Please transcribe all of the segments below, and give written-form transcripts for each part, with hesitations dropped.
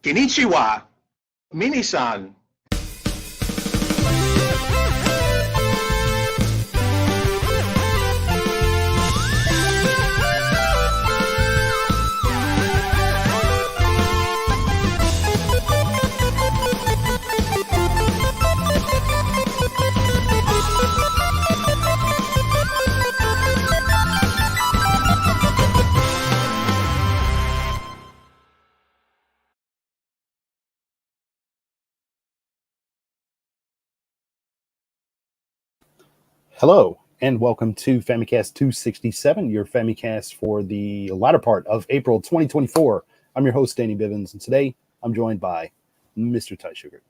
Konnichiwa, Minisan. Hello, and welcome to Famicast 267, your Famicast for the latter part of April 2024. I'm your host, Danny Bivens, and today I'm joined by Mr. Ty Sugar.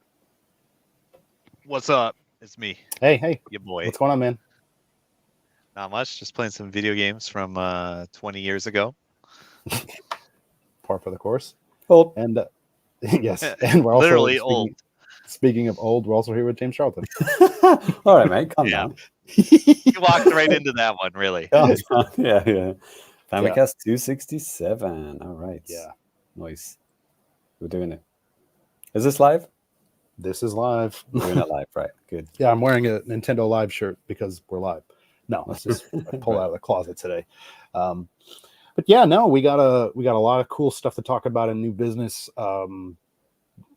What's up? It's me. Hey. Your boy. What's going on, man? Not much. Just playing some video games from 20 years ago. Par for the course. Old. And yes, and we're also literally old. Speaking of old, we're also here with James Charlton. All right, mate, calm down. You walked right into that one, really. Yeah. Famicast 267. All right. Yeah. Nice. We're doing it. Is this live? This is live. We're doing it live, right? Good. Yeah, I'm wearing a Nintendo Live shirt because we're live. No, it's just I pulled out of the closet today. But yeah, no, we got a lot of cool stuff to talk about in new business.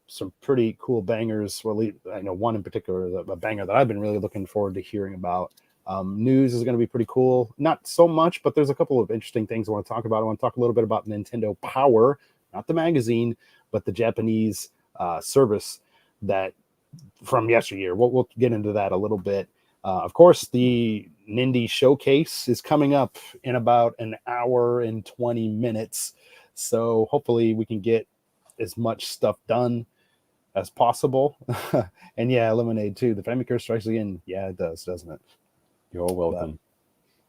Some pretty cool bangers. Well, I know one in particular, a banger that I've been really looking forward to hearing about. News is going to be pretty cool. Not so much, but there's a couple of interesting things I want to talk about. I want to talk a little bit about Nintendo Power, not the magazine, but the Japanese service that from yesteryear. We'll get into that a little bit. Of course, the Nindy Showcase is coming up in about an hour and 20 minutes. So hopefully we can get as much stuff done as possible. And yeah, Lemonade too. The Famicast strikes again. Yeah, it does, doesn't it? You're welcome.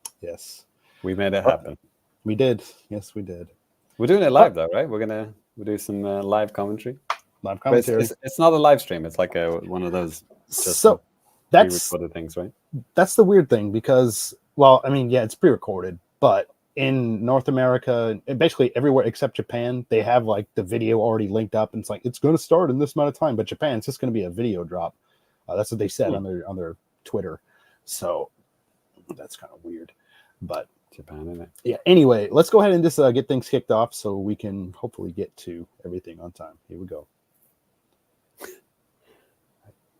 But, yes. We made it happen. We did. Yes, we did. We're doing it live though, right? We'll do some live commentary. Live commentary. It's not a live stream. It's like one of those so that's pre-recorded things, right? That's the weird thing because, well, I mean, yeah, it's pre-recorded, but in North America, basically everywhere except Japan, they have like the video already linked up, and it's like it's going to start in this amount of time. But Japan, it's just going to be a video drop. That's what they said on their Twitter. So that's kind of weird. But Japan, isn't it? Yeah. Anyway, let's go ahead and just get things kicked off so we can hopefully get to everything on time. Here we go.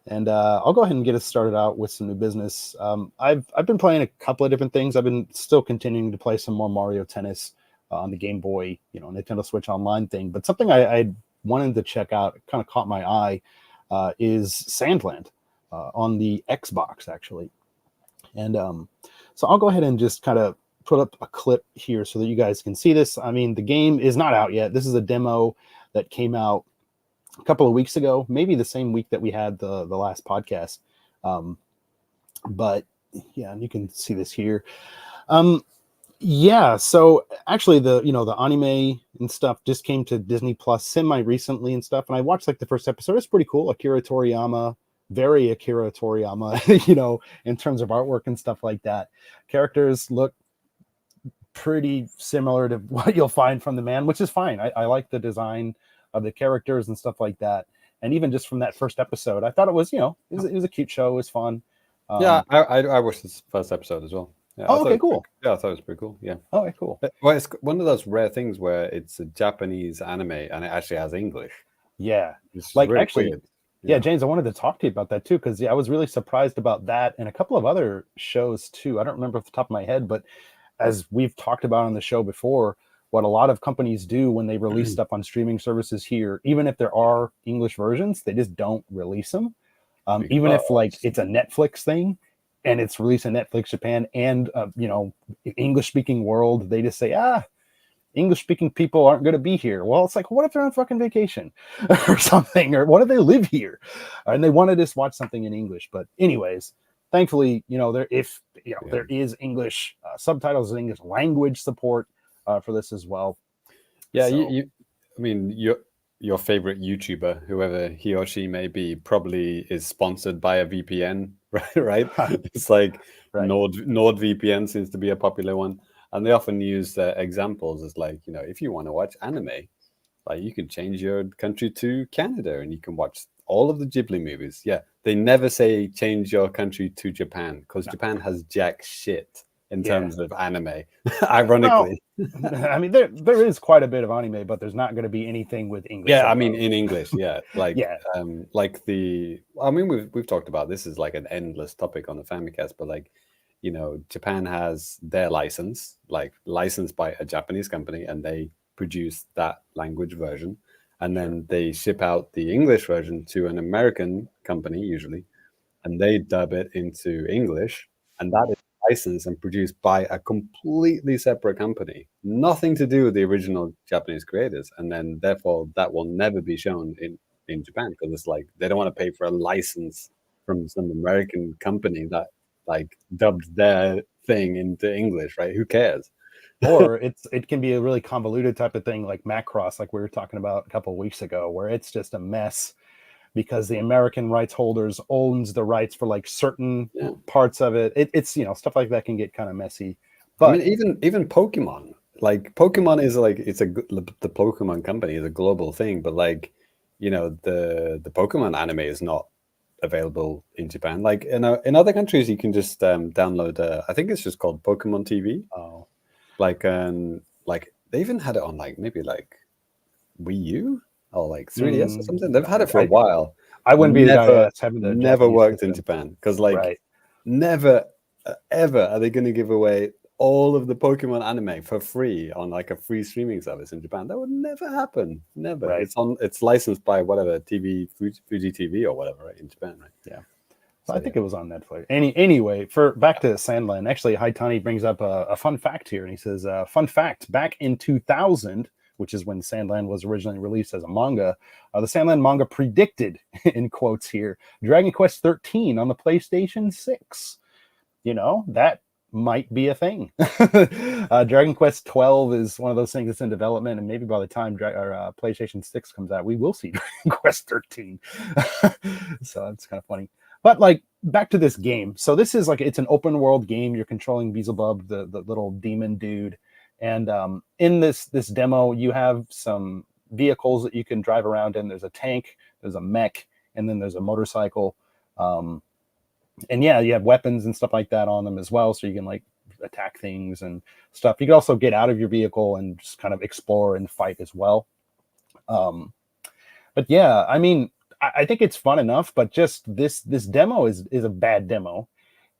And I'll go ahead and get us started out with some new business. I've been playing a couple of different things. I've been still continuing to play some more Mario Tennis on the Game Boy, Nintendo Switch Online thing. But something I wanted to check out, kind of caught my eye, is Sandland on the Xbox, actually. And so I'll go ahead and just kind of put up a clip here so that you guys can see this. I mean, the game is not out yet. This is a demo that came out a couple of weeks ago, maybe the same week that we had the last podcast. But yeah, and you can see this here. Yeah, so actually the anime and stuff just came to Disney Plus semi recently and stuff, and I watched like the first episode. It's pretty cool. Very Akira Toriyama, in terms of artwork and stuff like that. Characters look pretty similar to what you'll find from the man, which is fine. I like the design of the characters and stuff like that. And even just from that first episode, I thought it was, it was a cute show. It was fun. Yeah, I watched this first episode as well. Yeah, okay, cool. Yeah, I thought it was pretty cool. Yeah. Okay, cool. Well, it's one of those rare things where it's a Japanese anime and it actually has English. Yeah. Like really actually, weird. Yeah, James, I wanted to talk to you about that too, because I was really surprised about that and a couple of other shows too. I don't remember off the top of my head, but as we've talked about on the show before, what a lot of companies do when they release stuff on streaming services here, even if there are English versions, they just don't release them. Even if like it's a Netflix thing and it's released in Netflix Japan and English speaking world, they just say, English speaking people aren't going to be here. Well, it's like, what if they're on fucking vacation or something? Or what if they live here and they want to just watch something in English? But anyways, thankfully, there is English subtitles and English language support for this as well. Yeah, so. Your favorite YouTuber, whoever he or she may be, probably is sponsored by a VPN, right? It's like NordVPN seems to be a popular one, and they often use examples as like, if you want to watch anime, Like you can change your country to Canada and you can watch all of the Ghibli movies. Yeah, they never say change your country to Japan because Japan has jack shit in terms of anime, ironically. Well, I mean, there is quite a bit of anime, but there's not going to be anything with English. Yeah, I mean in English, yeah, like Yeah. like the. I mean, we've talked about this is like an endless topic on the Famicast, but like, you know, Japan has their license, like licensed by a Japanese company, and they produce that language version, and then they ship out the English version to an American company usually, and they dub it into English, and that is licensed and produced by a completely separate company, nothing to do with the original Japanese creators, and then therefore that will never be shown in Japan because it's like they don't want to pay for a license from some American company that like dubbed their thing into English, right? Who cares? Or it can be a really convoluted type of thing like Macross, like we were talking about a couple of weeks ago, where it's just a mess because the American rights holders owns the rights for like certain parts of it. It's, you know, stuff like that can get kind of messy. But I mean, even Pokemon, like Pokemon is like the Pokemon company is a global thing, but like, you know, the Pokemon anime is not available in Japan. Like in other countries, you can just download. I think it's just called Pokemon TV. oh, Like they even had it on like maybe like Wii U or like 3DS or something. They've had it for a while. I wouldn't be the guy to ask having the never Japanese worked system. in Japan because like Right. never ever are they going to give away all of the Pokemon anime for free on like a free streaming service in Japan. That would never happen. Never. Right. It's licensed by whatever TV, Fuji TV or whatever, right, in Japan, right? Yeah. So, I think it was on Netflix. Anyway, for back to Sandland, actually, Haitani brings up a fun fact here, and he says, "Fun fact: back in 2000, which is when Sandland was originally released as a manga, the Sandland manga predicted, in quotes here, Dragon Quest 13 on the PlayStation 6. You know, that might be a thing. Dragon Quest 12 is one of those things that's in development, and maybe by the time PlayStation 6 comes out, we will see Dragon Quest 13. So that's kind of funny." But like back to this game. So this is like it's an open world game. You're controlling Beelzebub, the little demon dude. And in this demo, you have some vehicles that you can drive around in. There's a tank, there's a mech, and then there's a motorcycle. And yeah, you have weapons and stuff like that on them as well. So you can like attack things and stuff. You can also get out of your vehicle and just kind of explore and fight as well. But yeah, I mean, I think it's fun enough, but just this demo is a bad demo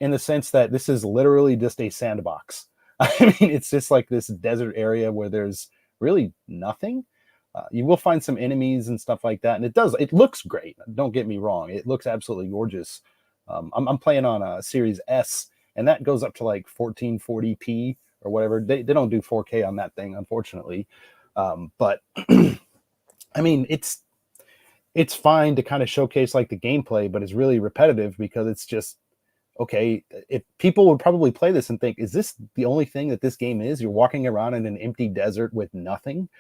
in the sense that this is literally just a sandbox. I mean, it's just like this desert area where there's really nothing. You will find some enemies and stuff like that, and it looks great. Don't get me wrong; it looks absolutely gorgeous. I'm playing on a Series S, and that goes up to like 1440p or whatever. They don't do 4K on that thing, unfortunately. But I mean, it's fine to kind of showcase like the gameplay, but it's really repetitive because it's just, okay, if people would probably play this and think, is this the only thing that this game is? You're walking around in an empty desert with nothing.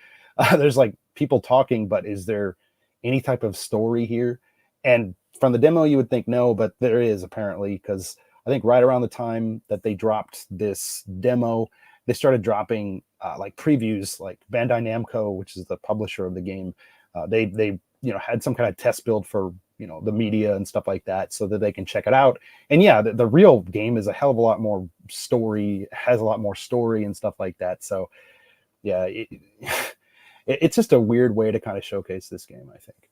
There's like people talking, but is there any type of story here? And from the demo, you would think no, but there is apparently, because I think right around the time that they dropped this demo, they started dropping like previews, like Bandai Namco, which is the publisher of the game. They had some kind of test build for the media and stuff like that so that they can check it out. And yeah, the real game is a hell of a lot more story, has a lot more story and stuff like that. So yeah, it's just a weird way to kind of showcase this game, I think.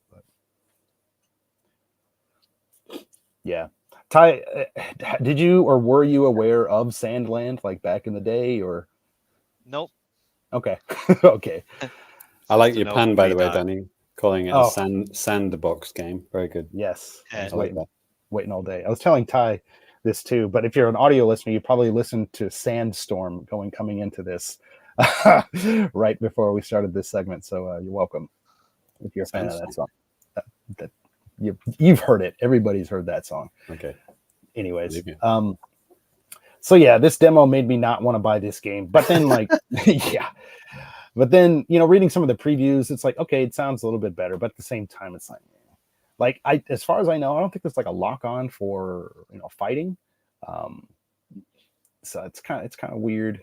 But yeah. Ty, did you or were you aware of Sandland like back in the day or? Nope. Okay. Okay. I like your pan, by the way, Danny. Calling it Oh. a sandbox game. Very good. Yes. Yeah. I was waiting all day. I was telling Ty this too, but if you're an audio listener, you probably listened to Sandstorm coming into this right before we started this segment. So you're welcome if you're a fan of that song. You've heard it. Everybody's heard that song. Okay. Anyways, so yeah, this demo made me not want to buy this game. But then like, yeah. But then, reading some of the previews, it's like, okay, it sounds a little bit better. But at the same time, it's like as far as I know, I don't think there's like a lock on for, fighting. So it's kind of weird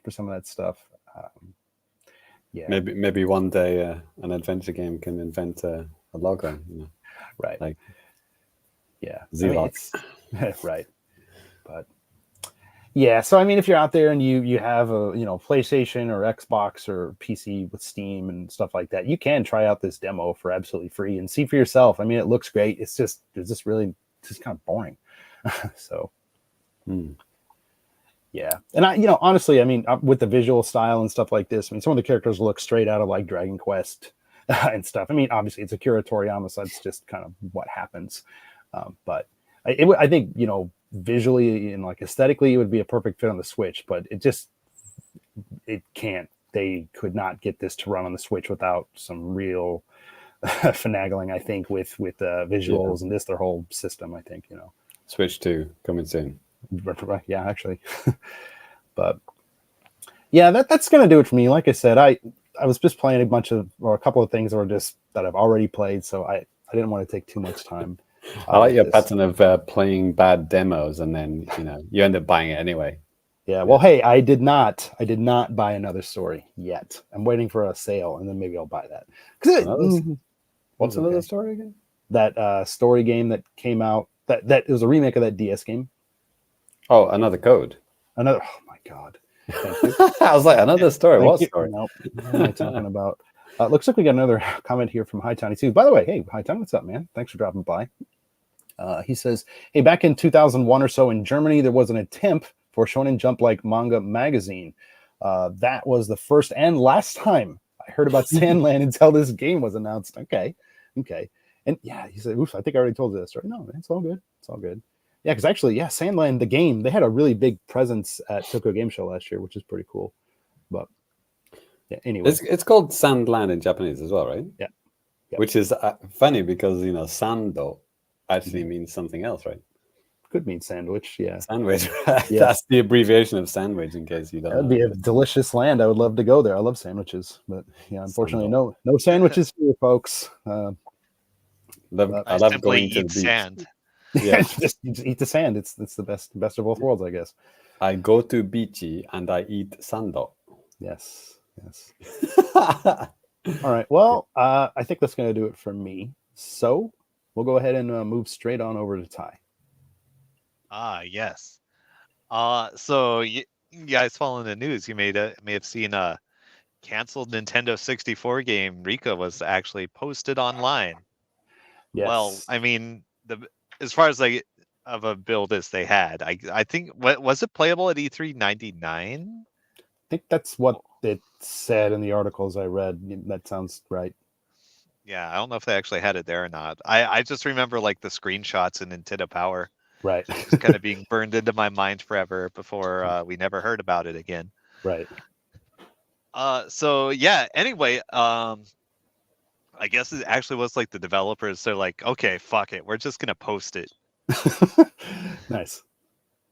for some of that stuff. Yeah. Maybe one day an adventure game can invent a logo. Right. Like yeah. Zealots. Right. But yeah, so I mean, if you're out there and you have a PlayStation or Xbox or PC with Steam and stuff like that, you can try out this demo for absolutely free and see for yourself. I mean, it looks great. It's just really just kind of boring. So yeah, and I honestly, I mean, with the visual style and stuff like this, I mean, some of the characters look straight out of like Dragon Quest and stuff. I mean, obviously, it's Akira Toriyama, so that's just kind of what happens. But I think visually and like aesthetically, it would be a perfect fit on the Switch, but it can't. They could not get this to run on the Switch without some real finagling, I think, with visuals and their whole system. I think Switch 2 coming soon. Yeah, actually. But yeah, that's gonna do it for me. Like I said, I was just playing a couple of things that I've already played, so I didn't want to take too much time. I like your pattern of playing bad demos and then you end up buying it anyway. Yeah, well, hey, I did not buy another story yet. I'm waiting for a sale, and then maybe I'll buy that. What's another story again? That story game that came out. That it was a remake of that DS game. Oh, another code. Oh my god! Thank you. I was like, another story. What story? Nope. What am I talking about? Looks like we got another comment here from High Tiny too. By the way, hey, High Tiny, what's up, man? Thanks for dropping by. He says, hey, back in 2001 or so in Germany, there was an attempt for Shonen Jump-like manga magazine. That was the first and last time I heard about Sandland until this game was announced. Okay. And yeah, he said, oof, I think I already told you this story. No, man, it's all good. Yeah, because actually, Sandland, the game, they had a really big presence at Tokyo Game Show last year, which is pretty cool. But yeah, anyway. It's called Sandland in Japanese as well, right? Yeah. Which is funny because, SANDO actually means something else, right? Could mean sandwich, yeah. Sandwich, right? Yeah. That's the abbreviation of sandwich, in case you don't know. That'd be a delicious land. I would love to go there. I love sandwiches. But yeah, unfortunately, no sandwiches here, folks. I love going to the beach. Sand. Yeah, just eat the sand. It's the best of both worlds, I guess. I go to beachy and I eat sando. Yes. All right. Well, I think that's going to do it for me. So we'll go ahead and move straight on over to Ty. Yes. So you guys following the news, you may have seen a canceled Nintendo 64 game, Riqa, was actually posted online. Yes. Well, I mean, as far as like of a build as they had, I think was it playable at E3 '99? I think that's what it said in the articles I read. That sounds right. Yeah, I don't know if they actually had it there or not. I just remember like the screenshots in Nintendo Power. Right. Just kind of being burned into my mind forever before we never heard about it again. Right. So yeah, anyway, I guess it actually was like the developers, they're like, okay, fuck it, we're just gonna post it. Nice.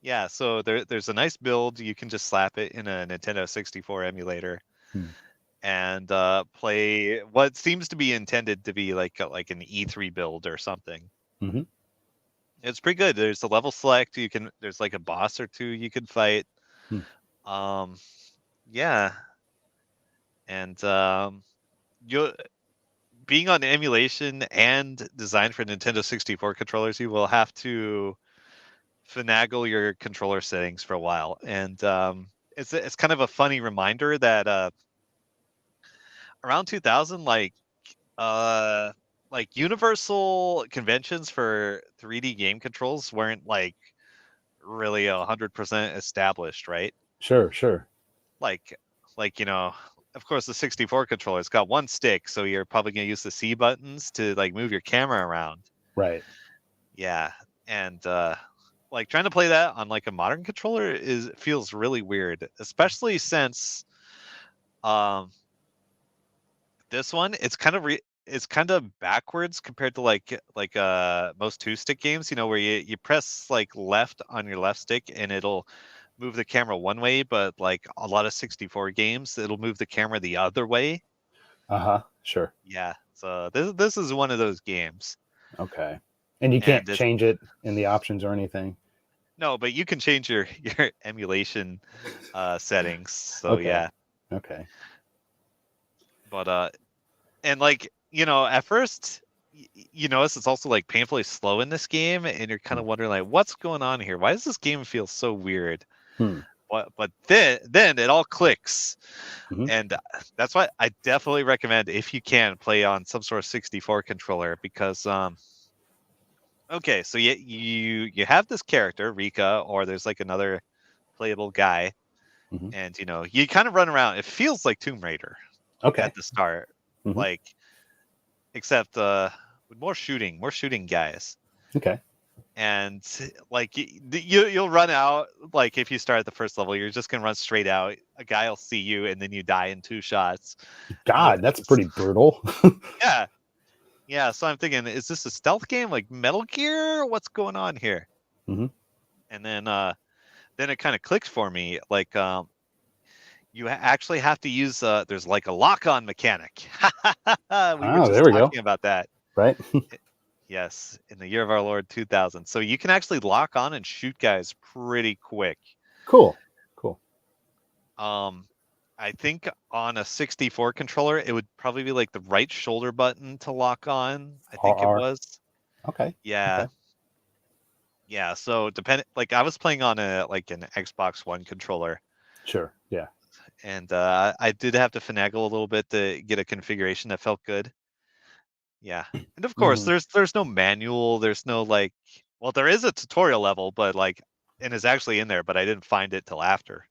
Yeah, so there's a nice build. You can just slap it in a Nintendo 64 emulator and play what seems to be intended to be like an E3 build or something. Mm-hmm. It's pretty good. There's a level select. There's like a boss or two you could fight. Yeah, and you being on emulation and designed for Nintendo 64 controllers, you will have to finagle your controller settings for a while, and it's kind of a funny reminder that around 2000, like universal conventions for 3D game controls weren't like really 100% established, right? Sure. Like of course the 64 controller's got one stick, so you're probably gonna use the C buttons to like move your camera around. Right. Yeah, and like trying to play that on like a modern controller feels really weird, especially since this one it's kind of backwards compared to like most 2-stick games, where you press like left on your left stick and it'll move the camera one way, but like a lot of 64 games it'll move the camera the other way. Sure. Yeah, so this is one of those games. Okay. And you can't change it in the options or anything? No, but you can change your emulation settings. So okay. Yeah. Okay. But and like, you know, at first you notice it's also like painfully slow in this game, and you're kind of wondering like, what's going on here? Why does this game feel so weird? But then it all clicks, and that's why I definitely recommend, if you can, play on some sort of 64 controller, because okay, so you have this character Riqa, or there's like another playable guy, and you know, you kind of run around. It feels like Tomb Raider at the start, like, except with more shooting guys. Okay. And like you'll run out, like if you start at the first level, you're just gonna run straight out. A guy will see you, and then you die in 2 shots. God, that's pretty brutal. Yeah. So I'm thinking, is this a stealth game like Metal Gear? What's going on here? And then it kind of clicked for me. Like you actually have to use there's like a lock-on mechanic. We were just talking about that, right? Yes, in the year of our Lord 2000. So you can actually lock on and shoot guys pretty quick. Cool. I think on a 64 controller, it would probably be like the right shoulder button to lock on. I think it was. Okay. Yeah. Okay. Yeah. So like I was playing on an Xbox One controller. Sure. Yeah. And I did have to finagle a little bit to get a configuration that felt good. Yeah. And of course, there's no manual. There's no like, well, there is a tutorial level, but like, and it's actually in there, but I didn't find it till after.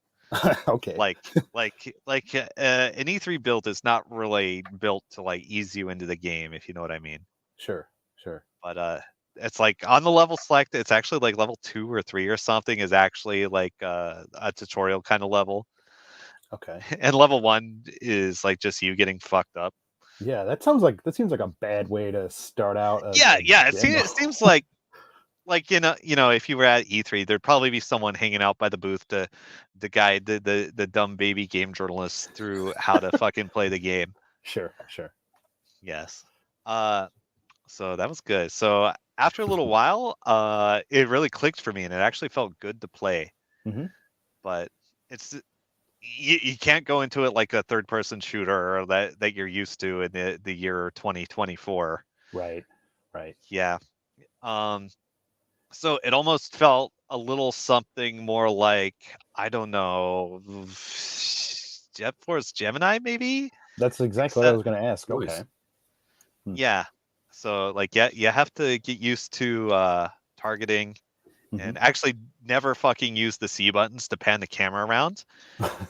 Okay. Like an E3 build is not really built to like ease you into the game, if you know what I mean. Sure. But it's like on the level select, it's actually like level 2 or 3 or something is actually like a tutorial kind of level. Okay. And level 1 is like just you getting fucked up. Yeah, that seems like a bad way to start out. It seems like you know, if you were at E3, there'd probably be someone hanging out by the booth to guide the dumb baby game journalists through how to fucking play the game. Sure. Yes. So that was good. So after a little while, it really clicked for me, and it actually felt good to play. But it's you can't go into it like a third-person shooter that you're used to in the year 2024. Right. Yeah. So it almost felt a little something more like, I don't know, Jet Force Gemini, maybe? That's exactly what I was going to ask. Okay. Yeah. So like, you have to get used to targeting. And actually never fucking use the C buttons to pan the camera around.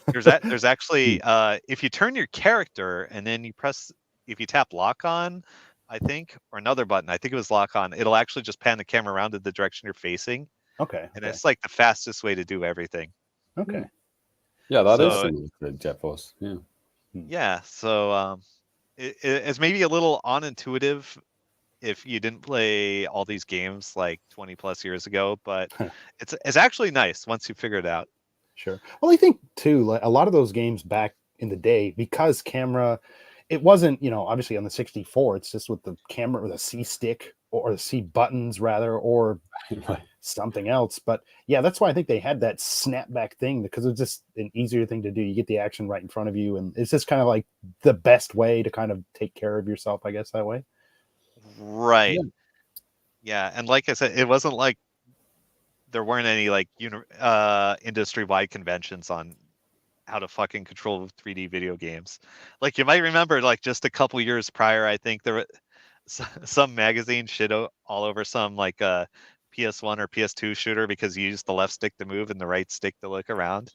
There's actually if you turn your character and then if you tap lock on, I think, or another button, I think it was lock on, it'll actually just pan the camera around to the direction you're facing. Okay. And it's like the fastest way to do everything. Okay. Yeah, that is similar to Jet Force. Yeah. Yeah. So it's maybe a little unintuitive if you didn't play all these games like 20 plus years ago, but it's actually nice once you figure it out. Sure. Well, I think too, like a lot of those games back in the day, because camera, it wasn't, you know, obviously on the 64, it's just with the camera or the C stick or the C buttons rather, or something else. But yeah, that's why I think they had that snapback thing, because it's just an easier thing to do. You get the action right in front of you, and it's just kind of like the best way to kind of take care of yourself, I guess, that way. Right. Yeah. And like I said, it wasn't like there weren't any like industry-wide conventions on how to fucking control 3D video games. Like you might remember, like just a couple years prior, I think there were some magazine shit all over some like PS1 or PS2 shooter because you used the left stick to move and the right stick to look around.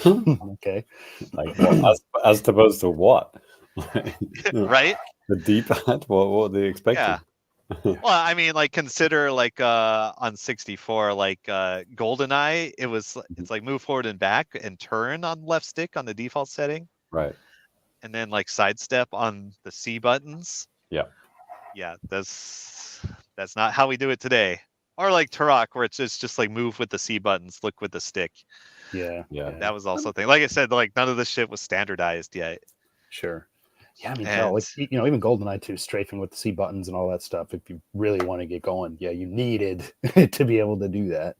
Okay. Like what, as opposed to what? Right? The D-pad? What were they expecting? Yeah. Well, I mean, like consider like on 64, like GoldenEye, it's like move forward and back and turn on left stick on the default setting. Right. And then like sidestep on the C buttons. Yeah. Yeah, that's not how we do it today. Or like Turok, where it's just like move with the C buttons, look with the stick. Yeah. That was also a thing. Like I said, like none of this shit was standardized yet. Sure. Yeah, I mean, hell, like, you know, even GoldenEye 2, strafing with the C buttons and all that stuff, if you really want to get going, yeah, you needed to be able to do that.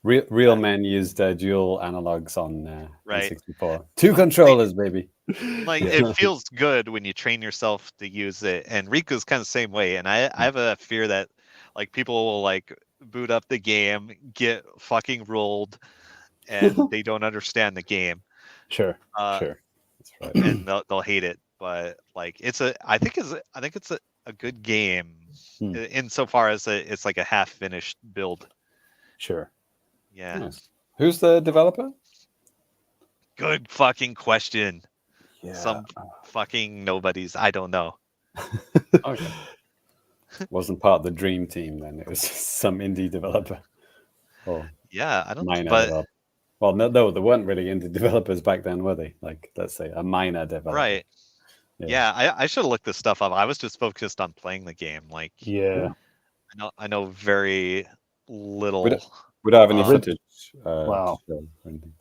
Real men used dual analogs on Right. 64. 2 controllers, baby. Like it feels good when you train yourself to use it, and Rico's kind of the same way. And I have a fear that like people will like boot up the game, get fucking rolled, and they don't understand the game. Sure. That's right. And they'll hate it. But like I think it's a good game insofar as it's like a half finished build. Sure. Yeah. Nice. Who's the developer? Good fucking question. Yeah. Some fucking nobodies. I don't know. Okay. Wasn't part of the dream team then. It was some indie developer. Oh, Yeah, I don't. minor But developer. Well, no, there weren't really indie developers back then, were they? Like, let's say a minor developer. right. Yeah, I should have looked this stuff up. I was just focused on playing the game. Like, Yeah. I know very little. We don't have any footage. Wow. to show or anything.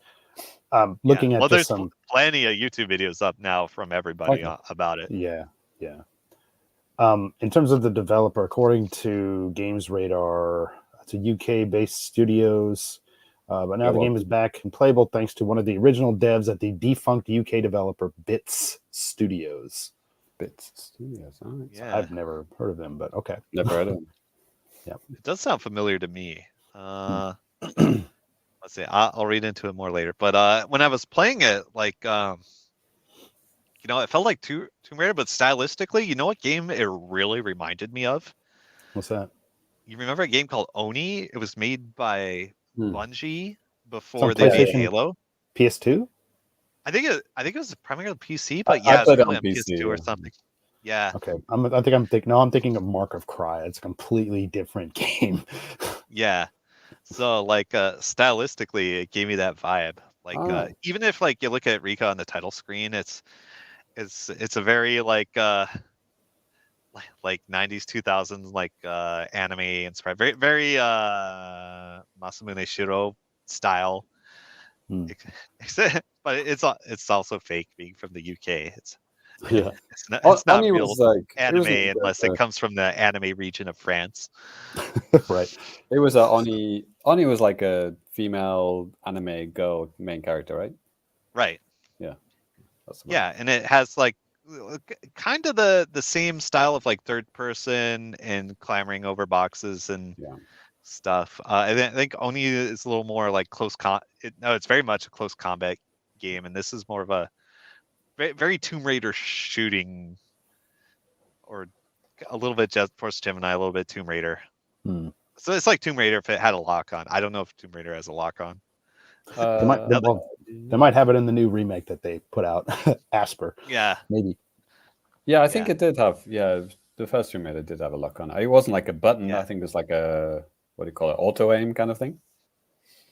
Looking at well, there's just some. plenty of YouTube videos up now from everybody about it. Yeah. Yeah. In terms of the developer, according to Games Radar, it's a UK-based studios, but now the game is back and playable thanks to one of the original devs at the defunct UK developer Bits Studios. Bits Studios. All right. Yeah, I've never heard of them, but okay. Never heard of them. it does sound familiar to me. Let's see. I'll read into it more later. But when I was playing it, like, it felt like Tomb Raider, but stylistically, you know what game it really reminded me of? What's that? You remember a game called Oni? It was made by Bungie before Some they made PlayStation- Halo. PS2? I think it was primarily PC, but I yeah, it's played it probably on on PC, PS2 or yeah. something. Yeah, Okay. I'm thinking of Mark of Cry. It's a completely different game. yeah. So like stylistically, it gave me that vibe. Like even if like you look at Riqa on the title screen, it's a very like 90s 2000s like anime inspired, very very Masamune Shiro style. But it's also fake being from the UK. It's not Oni real was like anime unless it comes from the anime region of France. Right. It was Oni. Oni was like a female anime girl main character, right? Right. Yeah. That's Yeah, and it has like kind of the same style of like third person and clambering over boxes and stuff. I think Oni is a little more like it's very much a close combat game, and this is more of a very Tomb Raider shooting, or a little bit Jet Force Gemini, a little bit Tomb Raider. So it's like Tomb Raider if it had a lock on. I don't know if Tomb Raider has a lock on. They might have it in the new remake that they put out. Asper. Yeah. Maybe. Yeah, I think it did have. Yeah, the first Tomb Raider did have a lock on. It wasn't like a button. Yeah. I think there's like a what do you call it, auto aim kind of thing.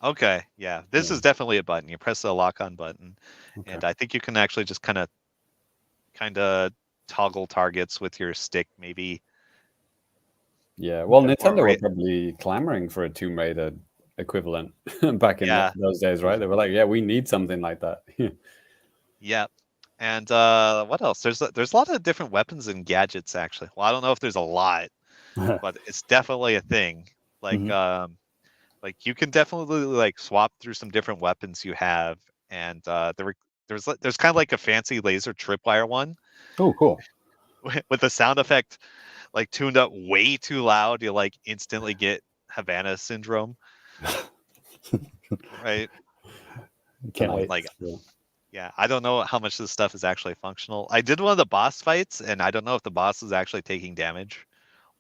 Okay. Yeah. This is definitely a button. You press the lock on button, and I think you can actually just kind of toggle targets with your stick, maybe. Yeah. Well, Nintendo were probably clamoring for a Tomb Raider equivalent back in those days, right? They were like, yeah, we need something like that. Yeah. And what else? There's a lot of different weapons and gadgets, actually. Well, I don't know if there's a lot, but it's definitely a thing. Like like you can definitely like swap through some different weapons you have, and there's kind of like a fancy laser tripwire one. Oh, cool. With the sound effect like tuned up way too loud, you like instantly get Havana syndrome. Right? Can't wait. Like, yeah, I don't know how much this stuff is actually functional. I did one of the boss fights, and I don't know if the boss is actually taking damage.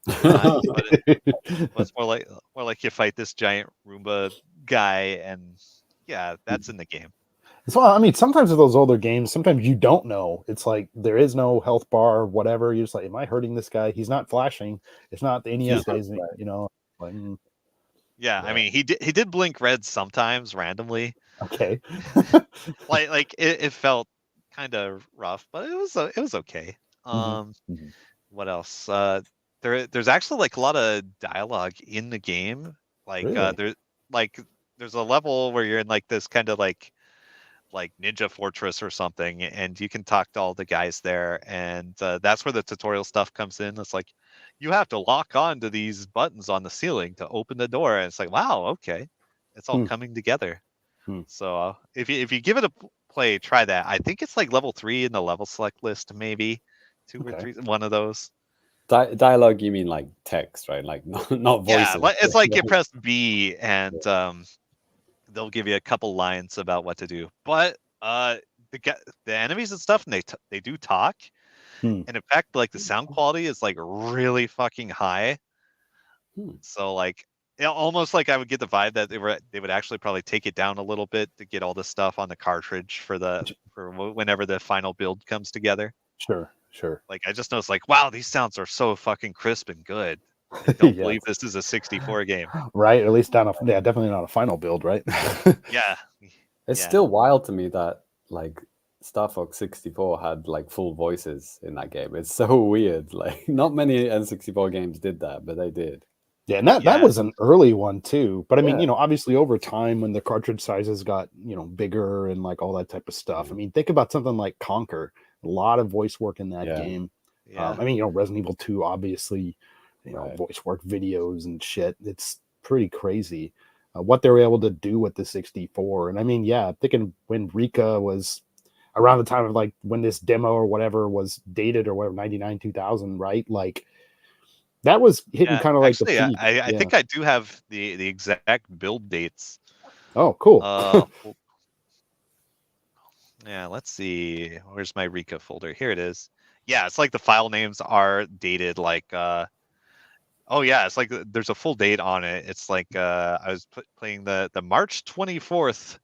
But it's more like you fight this giant Roomba guy, and yeah, that's in the game. So I mean, sometimes with those older games, sometimes you don't know. It's like there is no health bar, or whatever. You're just like, am I hurting this guy? He's not flashing. It's not the NES days, you know. Like, yeah, I mean, he did blink red sometimes randomly. Okay. like it felt kind of rough, but it was okay. What else? There's actually like a lot of dialogue in the game. Like really? there's a level where you're in like this kind of like ninja fortress or something, and you can talk to all the guys there, and that's where the tutorial stuff comes in. It's like you have to lock on to these buttons on the ceiling to open the door, and it's like, wow, okay. It's all coming together. Hmm. So if you give it a play, try that. I think it's like level 3 in the level select list, maybe 2 or 3, one of those. Dialogue, you mean like text, right? Like not voices. Yeah, it's like you press B and they'll give you a couple lines about what to do. But the enemies and stuff, and they do talk. And in fact, like the sound quality is like really fucking high. So like, almost like I would get the vibe that they would actually probably take it down a little bit to get all the stuff on the cartridge for whenever the final build comes together. Sure. Like I just noticed, like, wow, these sounds are so fucking crisp and good. I don't believe this is a 64 game. Right, at least definitely not a final build, right? Yeah. It's still wild to me that like Star Fox 64 had like full voices in that game. It's so weird. Like not many N64 games did that, but they did. Yeah, and that was an early one too. But I mean, obviously over time when the cartridge sizes got, bigger and like all that type of stuff. I mean, think about something like Conquer. A lot of voice work in that game. Yeah. I mean, Resident Evil 2, obviously, voice work videos and shit. It's pretty crazy what they were able to do with the 64. And I mean, thinking when Riqa was around the time of like when this demo or whatever was dated or whatever, 99, 2000, right? Like that was hitting kind of like the peak. I think I do have the exact build dates. Oh, cool. Yeah, let's see. Where's my Riqa folder? Here it is. Yeah, it's like the file names are dated like it's like there's a full date on it. It's like I was playing the March 24th,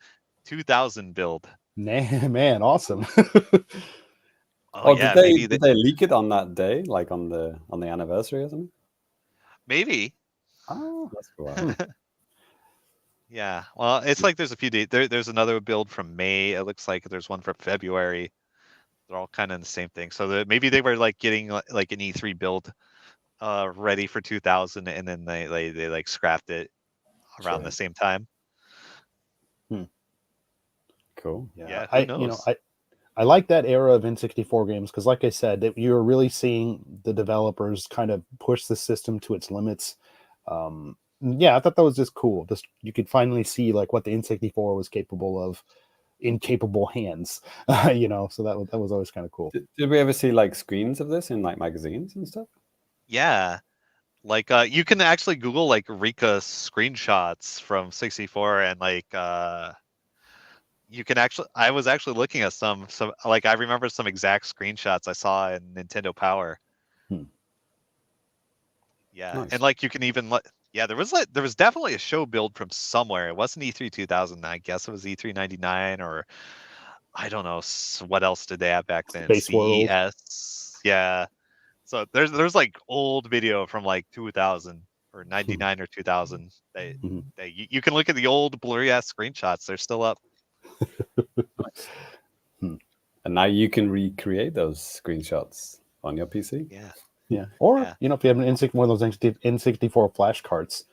2000 build. Man, awesome. Did they leak it on that day, like on the anniversary or something? Maybe. Oh, that's cool. Yeah, well, it's like there's a few dates. There's another build from May. It looks like there's one from February. They're all kind of the same thing. So maybe they were like getting like an E3 build ready for 2000, and then they like scrapped it around the same time. Cool. Yeah, I like that era of N64 games because, like I said, that you're really seeing the developers kind of push the system to its limits. I thought that was just cool. Just you could finally see like what the N64 was capable of in capable hands. So that was always kind of cool. Did we ever see like screens of this in like magazines and stuff? Yeah, like you can actually Google like Riqa screenshots from 64 and like you can actually. I was actually looking at some like I remember some exact screenshots I saw in Nintendo Power. Yeah, nice. And like you can even there was definitely a show build from somewhere. It wasn't E3 2000. I guess it was E3 99 or I don't know what else did they have back then. Space World. CES. Yeah. So there's like old video from like 2000 or 99 or 2000. You can look at the old blurry ass screenshots. They're still up. And now you can recreate those screenshots on your PC. Or if you have one of those N64 flash carts,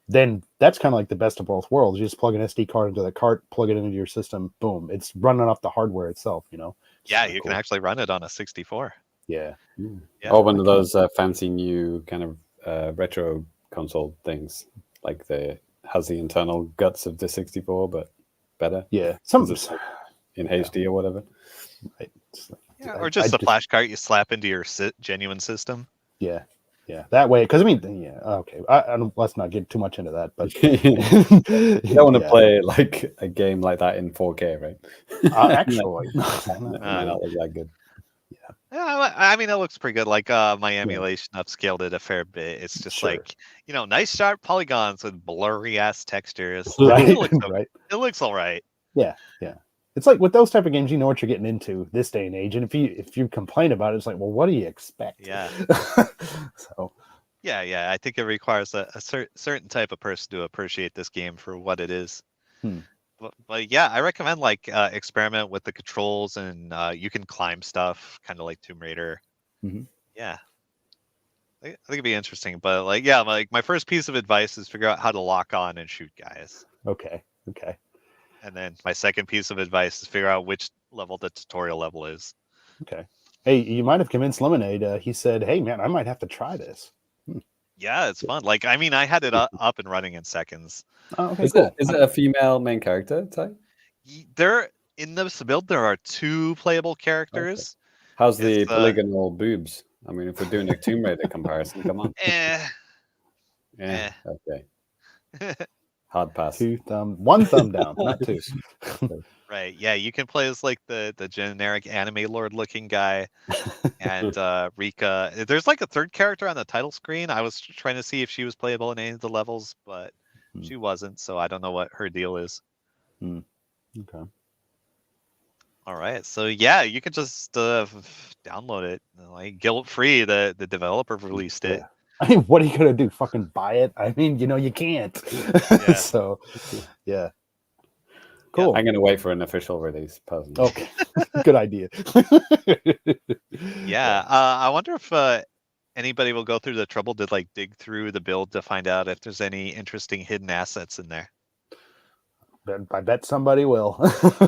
then that's kind of like the best of both worlds. You just plug an SD card into the cart, plug it into your system, boom, it's running off the hardware itself. Yeah, you can actually run it on a 64. Or one of those fancy new kind of retro console things, like has the internal guts of the 64 but better. Some in HD or whatever. Right. Or just a flash cart you slap into your genuine system. That way, because I mean, okay. Let's not get too much into that, but you don't want to play like a game like that in 4K, right? Actually, might not look that good. Yeah, I mean, it looks pretty good. Like my emulation upscaled it a fair bit. It's just like nice sharp polygons with blurry ass textures. Right. It looks all right. Yeah. It's like with those type of games, you know what you're getting into this day and age, and if you complain about it, it's like, well, what do you expect? Yeah. So. Yeah. I think it requires a certain type of person to appreciate this game for what it is. But yeah, I recommend like experiment with the controls, and you can climb stuff, kind of like Tomb Raider. Yeah. I think it'd be interesting, but like my first piece of advice is figure out how to lock on and shoot guys. Okay. And then my second piece of advice is figure out which level the tutorial level is. Okay. Hey, you might have convinced Lemonade. He said, "Hey, man, I might have to try this." Yeah, it's fun. Like, I mean, I had it up and running in seconds. Oh, okay, Is cool. it a female main character type? There in this build, there are 2 playable characters. How's the It's, polygonal boobs? I mean, if we're doing a Tomb Raider comparison, come on. Eh. Yeah. Okay. Hard pass. One thumb down, not 2. Right. Yeah, you can play as like the generic anime lord looking guy, and Riqa. There's like a 3rd character on the title screen. I was trying to see if she was playable in any of the levels, but she wasn't. So I don't know what her deal is. Okay. All right. So yeah, you can just download it, like guilt free. The developer released it. Yeah. I mean, what are you gonna do? Fucking buy it? I mean, you can't. Yeah. So, yeah. Cool. I'm gonna wait for an official release, personally. Okay. Good idea. Yeah. I wonder if anybody will go through the trouble to like dig through the build to find out if there's any interesting hidden assets in there. I bet somebody will.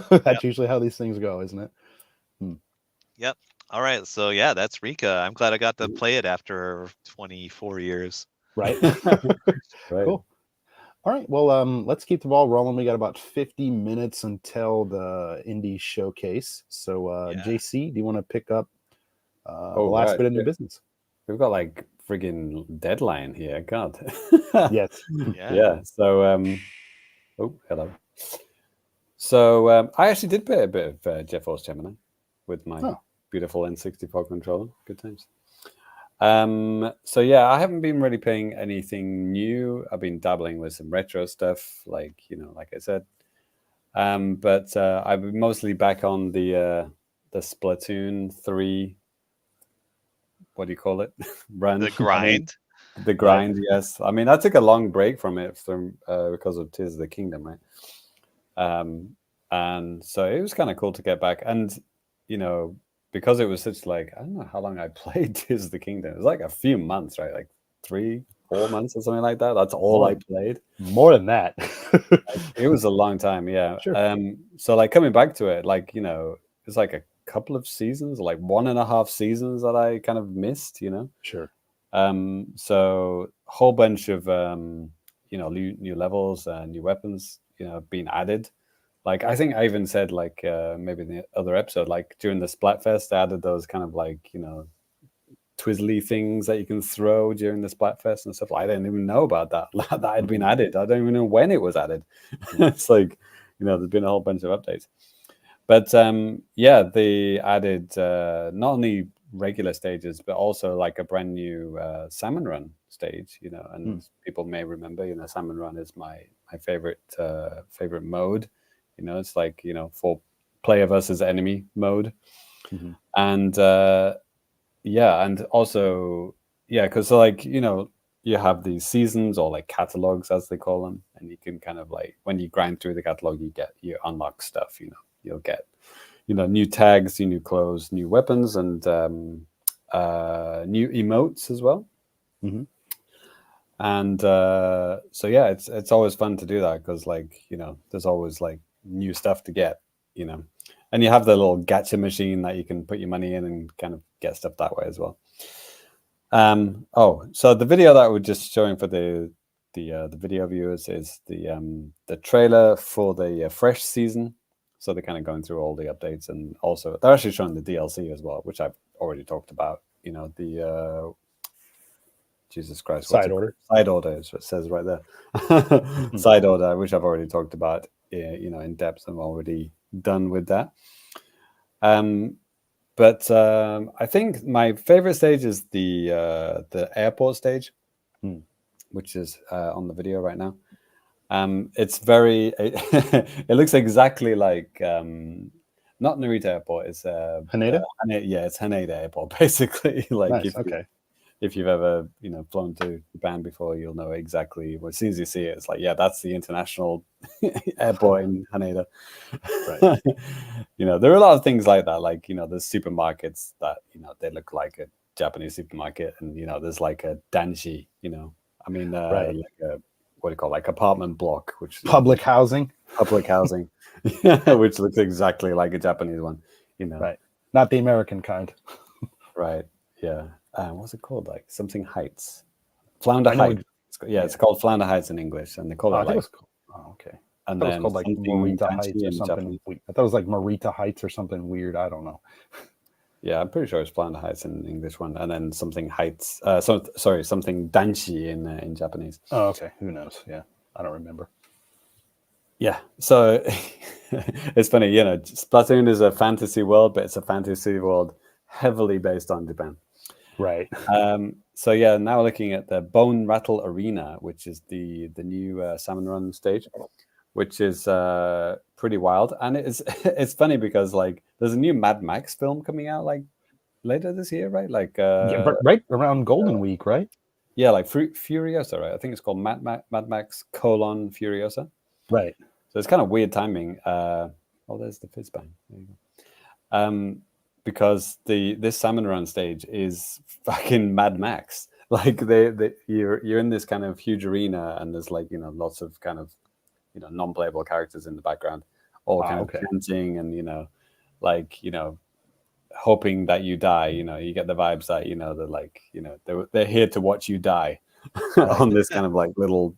That's usually how these things go, isn't it? Yep. All right. So yeah, that's Riqa. I'm glad I got to play it after 24 years. Right. Right. Cool. All right. Well, let's keep the ball rolling. We got about 50 minutes until the indie showcase. So, Yeah. JC, do you want to pick up the last bit of new business? We've got like friggin' deadline here. God. Yes. Yeah. So, oh, hello. So, I actually did play a bit of Jet Force Gemini with my beautiful N64 controller. Good times. So yeah, I haven't been really playing anything new. I've been dabbling with some retro stuff, like like I said. But I've been mostly back on the Splatoon 3. What do you call it? Run. The grind. The grind, yes. I mean, I took a long break from it because of Tears of the Kingdom, right? And so it was kind of cool to get back, and because it was such like, I don't know how long I played Tears of the Kingdom. It was like a few months, right? Like 3-4 months or something like that. That's all I played. More than that. It was a long time, yeah. Sure. So like coming back to it, like it's like a couple of seasons, like 1.5 seasons that I kind of missed, Sure. So a whole bunch of new levels and new weapons, being added. Like I think I even said like maybe in the other episode, like during the Splatfest, I added those kind of like twizzly things that you can throw during the Splatfest and stuff. I didn't even know about that that had been added. I don't even know when it was added. It's like there's been a whole bunch of updates. But yeah, they added not only regular stages, but also like a brand new salmon run stage. And people may remember, salmon run is my favorite mode. It's like for player versus enemy mode. And yeah, and also because like you have these seasons or like catalogs as they call them, and you can kind of like when you grind through the catalog, you unlock stuff. You'll get new tags, new clothes, new weapons, and new emotes as well. And so yeah, it's always fun to do that because like there's always like new stuff to get, and you have the little gacha machine that you can put your money in and kind of get stuff that way as well. So the video that we're just showing for the video viewers is the trailer for the fresh season. So they're kind of going through all the updates, and also they're actually showing the DLC as well, which I've already talked about. The Jesus Christ, Side order. Side order is what it says right there. Side order, which I've already talked about, in depth. I'm already done with that. But I think my favorite stage is the airport stage, which is on the video right now. It's very. It looks exactly like not Narita Airport. It's Haneda. It's Haneda Airport, basically. Like Nice. if you've ever flown to Japan before, you'll know exactly. Well, as soon as you see it, it's like, yeah, that's the international airport in Haneda. Right. There are a lot of things like that. Like there's supermarkets that they look like a Japanese supermarket, and there's like a danshi. Right. Like a, what do you call it? Like apartment block, which Public housing, which looks exactly like a Japanese one. Right. Not the American kind. Right. Yeah. What's it called? Like something Heights. Flounder I know Heights. It's called Flounder Heights in English, and they call I it think like. it was, oh, okay. And That was then called like something Morita Heights Danchi or in something. Japanese. I thought it was like Morita Heights or something weird. I don't know. Yeah, I'm pretty sure it's Flounder Heights in the English one, and then something Heights. Something Danchi in Japanese. Oh, okay. Who knows? Yeah, I don't remember. Yeah, so it's funny, Splatoon is a fantasy world, but it's a fantasy world heavily based on Japan. Right. So yeah, now looking at the Bone Rattle Arena, which is the new Salmon Run stage, which is pretty wild, and it's funny because like there's a new Mad Max film coming out like later this year, right? Like Yeah, right around Golden Week, right? yeah, like Furiosa, right? I think it's called Mad Max Furiosa. Right. So it's kind of weird timing. There's the fizz bang. There you go. Because this Salmon Run stage is fucking Mad Max. Like you're in this kind of huge arena, and there's like lots of kind of non-playable characters in the background, all kind of chanting and hoping that you die. You get the vibes that they're like they're here to watch you die on this kind of like little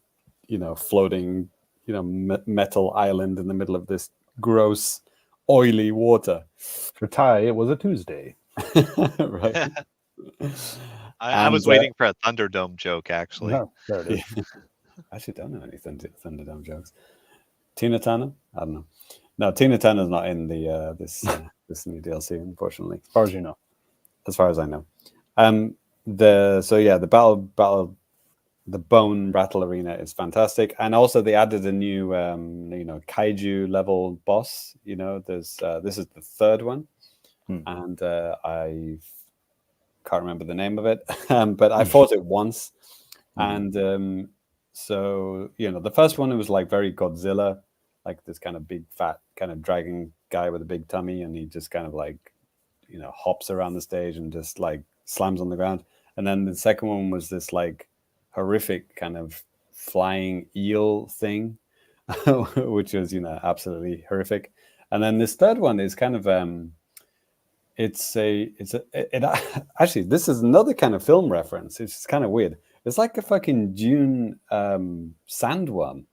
floating metal island in the middle of this gross oily water. For Ty, it was a Tuesday. Right. I was waiting for a Thunderdome joke, actually. No, there it is. I actually don't know any Thunderdome jokes. Tina Turner? I don't know. No, Tina Turner's not in the this new DLC, unfortunately. As far as you know. As far as I know. The Bone Rattle Arena is fantastic, and also they added a new kaiju level boss. There's this is the third one, and I can't remember the name of it, but I fought it once, and so the first one, it was like very Godzilla, like this kind of big fat kind of dragon guy with a big tummy, and he just kind of like hops around the stage and just like slams on the ground. And then the second one was this like horrific kind of flying eel thing, which was absolutely horrific. And then this third one is kind of actually, this is another kind of film reference. It's kind of weird. It's like a fucking Dune sandworm.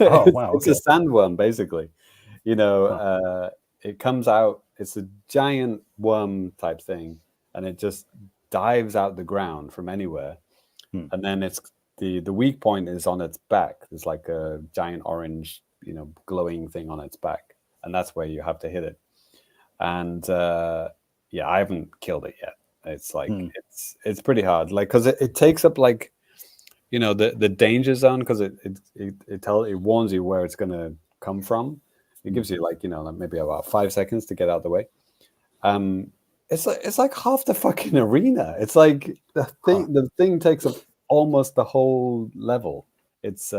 Oh wow, it's a sandworm basically. It comes out, it's a giant worm type thing, and it just dives out the ground from anywhere. And then it's the weak point is on its back. There's like a giant orange, glowing thing on its back, and that's where you have to hit it. And I haven't killed it yet. It's like it's pretty hard, like because it takes up like the danger zone, because it warns you where it's gonna come from. It gives you like maybe about 5 seconds to get out of the way. It's like half the fucking arena. It's like the thing takes up almost the whole level. It's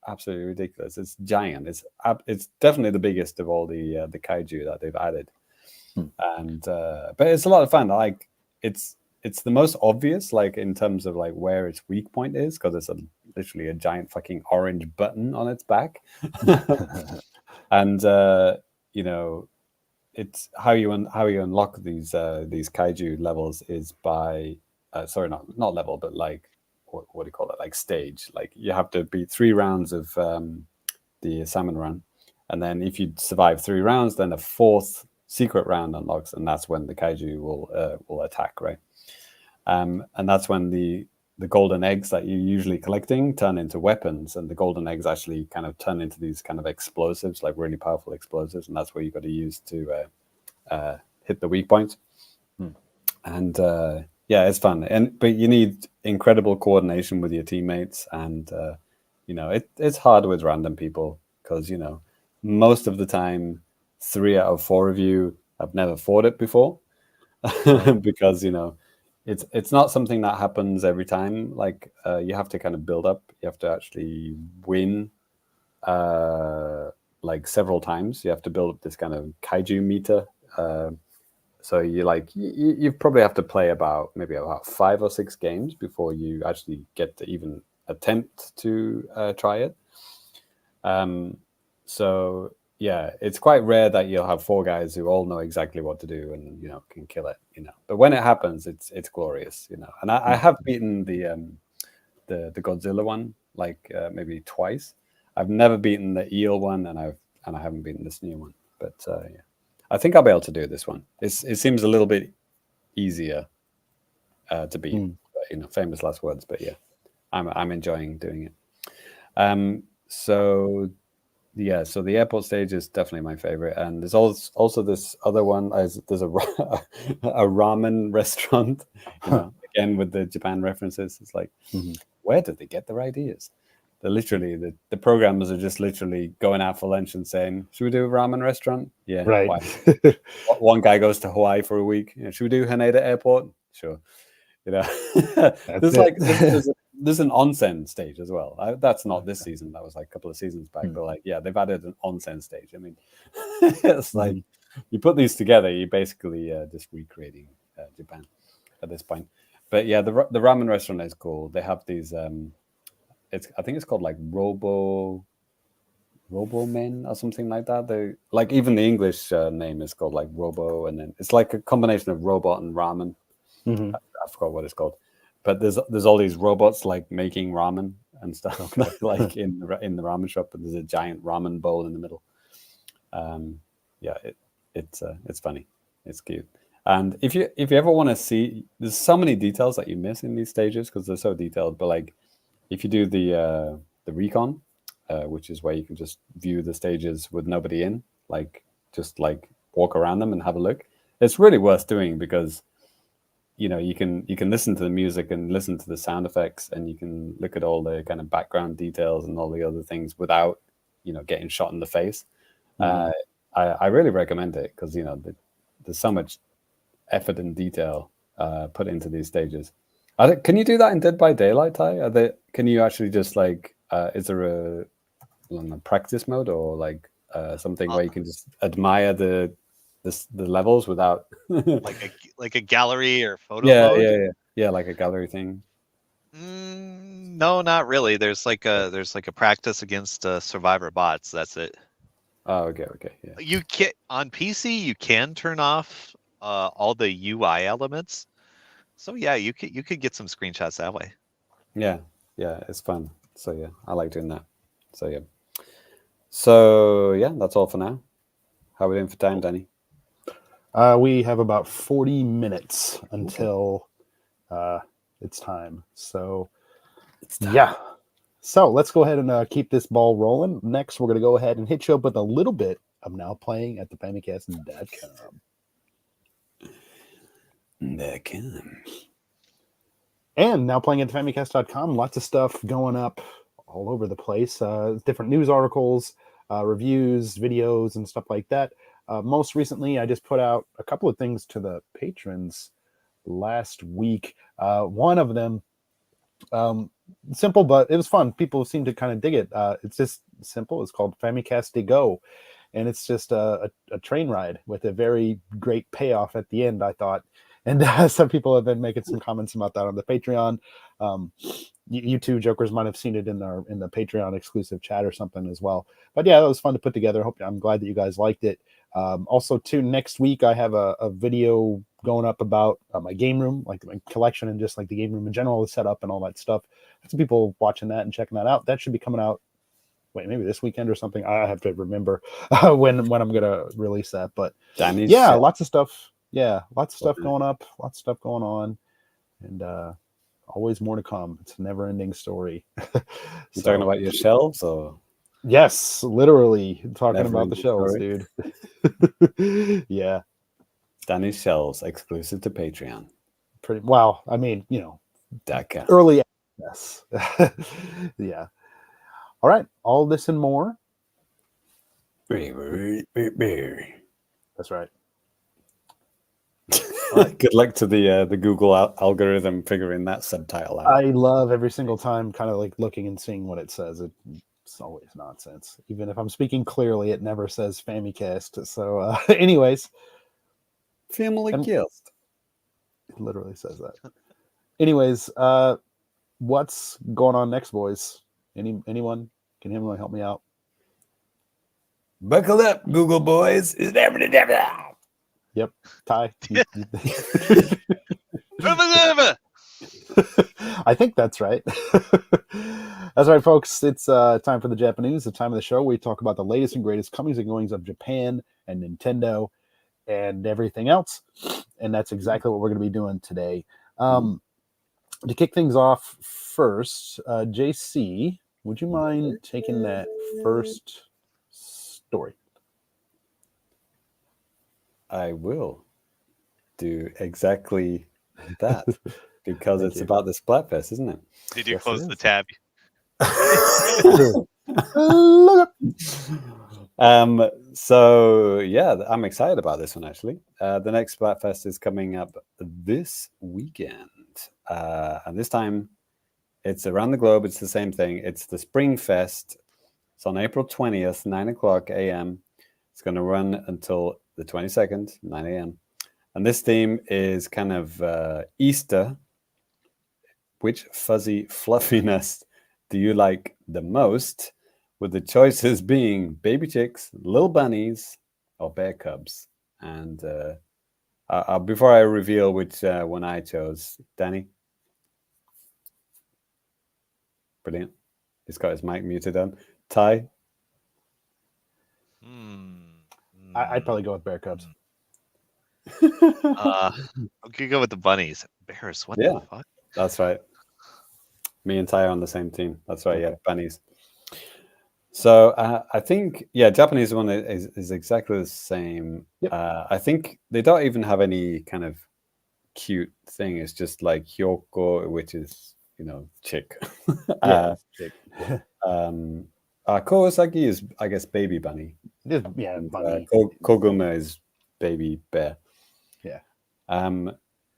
absolutely ridiculous. It's giant. It's definitely the biggest of all the kaiju that they've added. And but it's a lot of fun. Like it's the most obvious, like in terms of like where its weak point is, because it's literally a giant fucking orange button on its back. And it's how you unlock these kaiju levels is by not level, but like what do you call it, like stage. Like you have to beat 3 rounds of the Salmon Run, and then if you survive 3 rounds, then a 4th secret round unlocks, and that's when the kaiju will attack, right? And that's when the golden eggs that you're usually collecting turn into weapons, and the golden eggs actually kind of turn into these kind of explosives, like really powerful explosives, and that's where you got to use to hit the weak point. And it's fun, but you need incredible coordination with your teammates, and it's hard with random people, because most of the time 3 out of 4 of you have never fought it before. Because it's not something that happens every time. Like you have to kind of build up. You have to actually win like several times. You have to build up this kind of kaiju meter. So you probably have to play maybe about 5 or 6 games before you actually get to even attempt to try it. So yeah, it's quite rare that you'll have 4 guys who all know exactly what to do and can kill it. But when it happens, it's glorious. And I have beaten the Godzilla one like maybe twice. I've never beaten the eel one, and I haven't beaten this new one. But yeah, I think I'll be able to do this one. It seems a little bit easier to beat. Famous last words, but yeah, I'm enjoying doing it. So the airport stage is definitely my favorite, and there's also this other one. There's a ramen restaurant, again with the Japan references. It's like, where did they get their ideas? They're literally the programmers are just literally going out for lunch and saying, "Should we do a ramen restaurant?" Yeah, right. Why? One guy goes to Hawaii for a week. Should we do Haneda Airport? Sure. There's an onsen stage as well. That's not this season. That was like a couple of seasons back. But like, yeah, they've added an onsen stage. I mean, it's like you put these together, you're basically just recreating Japan at this point. But yeah, the ramen restaurant is cool. They have these. I think it's called like Robo Men or something like that. They like even the English name is called like Robo, and then it's like a combination of robot and ramen. I forgot what it's called, but there's all these robots like making ramen and stuff like in the ramen shop, and there's a giant ramen bowl in the middle. It's funny, it's cute, and if you ever want to see, there's so many details that you miss in these stages because they're so detailed. But like, if you do the recon, which is where you can just view the stages with nobody in, like just like walk around them and have a look, it's really worth doing because you can listen to the music and listen to the sound effects, and you can look at all the kind of background details and all the other things without getting shot in the face. I really recommend it because there's so much effort and detail put into these stages. Can you do that in Dead by Daylight, Ty? Can you actually just like is there a practice mode or like something where you can just admire the levels without like a gallery or photo mode? Yeah, like a gallery thing. No, not really. There's like a practice against survivor bots. That's it. Oh, okay, yeah. You can on PC. You can turn off all the UI elements. So yeah, you could get some screenshots that way. Yeah, it's fun. So yeah, I like doing that. So yeah, that's all for now. How are we doing for time, Danny? We have about 40 minutes until it's time. So yeah. So let's go ahead and keep this ball rolling. Next, we're going to go ahead and hit you up with a little bit of Now Playing at the Famicast.com. And Now Playing at the Famicast.com, lots of stuff going up all over the place. Different news articles, reviews, videos, and stuff like that. Most recently, I just put out a couple of things to the patrons last week. One of them, simple, but it was fun. People seem to kind of dig it. It's just simple. It's called Famicast to Go. And it's just a train ride with a very great payoff at the end, I thought. And some people have been making some comments about that on the Patreon. You two jokers might have seen it in the Patreon exclusive chat or something as well. But yeah, that was fun to put together. I'm glad that you guys liked it. Also, too, next week I have a video going up about my game room, like my collection and just like the game room in general, the setup and all that stuff. Some people watching that and checking that out. That should be coming out. Wait, maybe this weekend or something. I have to remember when I'm gonna release that. But lots of stuff. Yeah, lots of stuff going up, lots of stuff going on, and always more to come. It's a never-ending story. You talking about your shelves, or? Yes, literally talking about the shelves, dude. Yeah, Danny's shelves exclusive to Patreon. Well, I mean, early access. Yeah. All right, all this and more. That's right. Good luck to the Google algorithm figuring that subtitle out. I love every single time kind of like looking and seeing what it says. It's always nonsense. Even if I'm speaking clearly, it never says Famicast. So anyways. Famicast. It literally says that. Anyways, what's going on next, boys? Anyone? Can anyone help me out? Buckle up, Google boys. Yep. Ty. I think that's right. That's right, folks. It's time for the JAPANews, the time of the show where we talk about the latest and greatest comings and goings of Japan and Nintendo and everything else. And that's exactly what we're going to be doing today. To kick things off first, JC, would you mind taking that first story? I will do exactly that because it's about the Splatfest, isn't it? Did you Yes, close it the is. tab? So yeah, I'm excited about this one actually. The next Splatfest is coming up this weekend, and this time it's around the globe. It's the same thing. It's the Spring Fest. It's on April 20th, 9:00 a.m. It's going to run until the 22nd, 9 a.m. And this theme is kind of Easter. Which fuzzy fluffiness do you like the most? With the choices being baby chicks, little bunnies, or bear cubs. And before I reveal which one I chose, Danny. Brilliant. He's got his mic muted on. Ty. I'd probably go with bear cubs. I'm gonna go with the bunnies. Bears, what the fuck? That's right. Me and Ty are on the same team. That's right. Okay. Yeah, bunnies. So I think, Japanese one is exactly the same. Yep. I think they don't even have any kind of cute thing. It's just like Hyoko, which is, chick. Chick. Kawasaki is, I guess, baby bunny. Bunny. Koguma is baby bear. Yeah.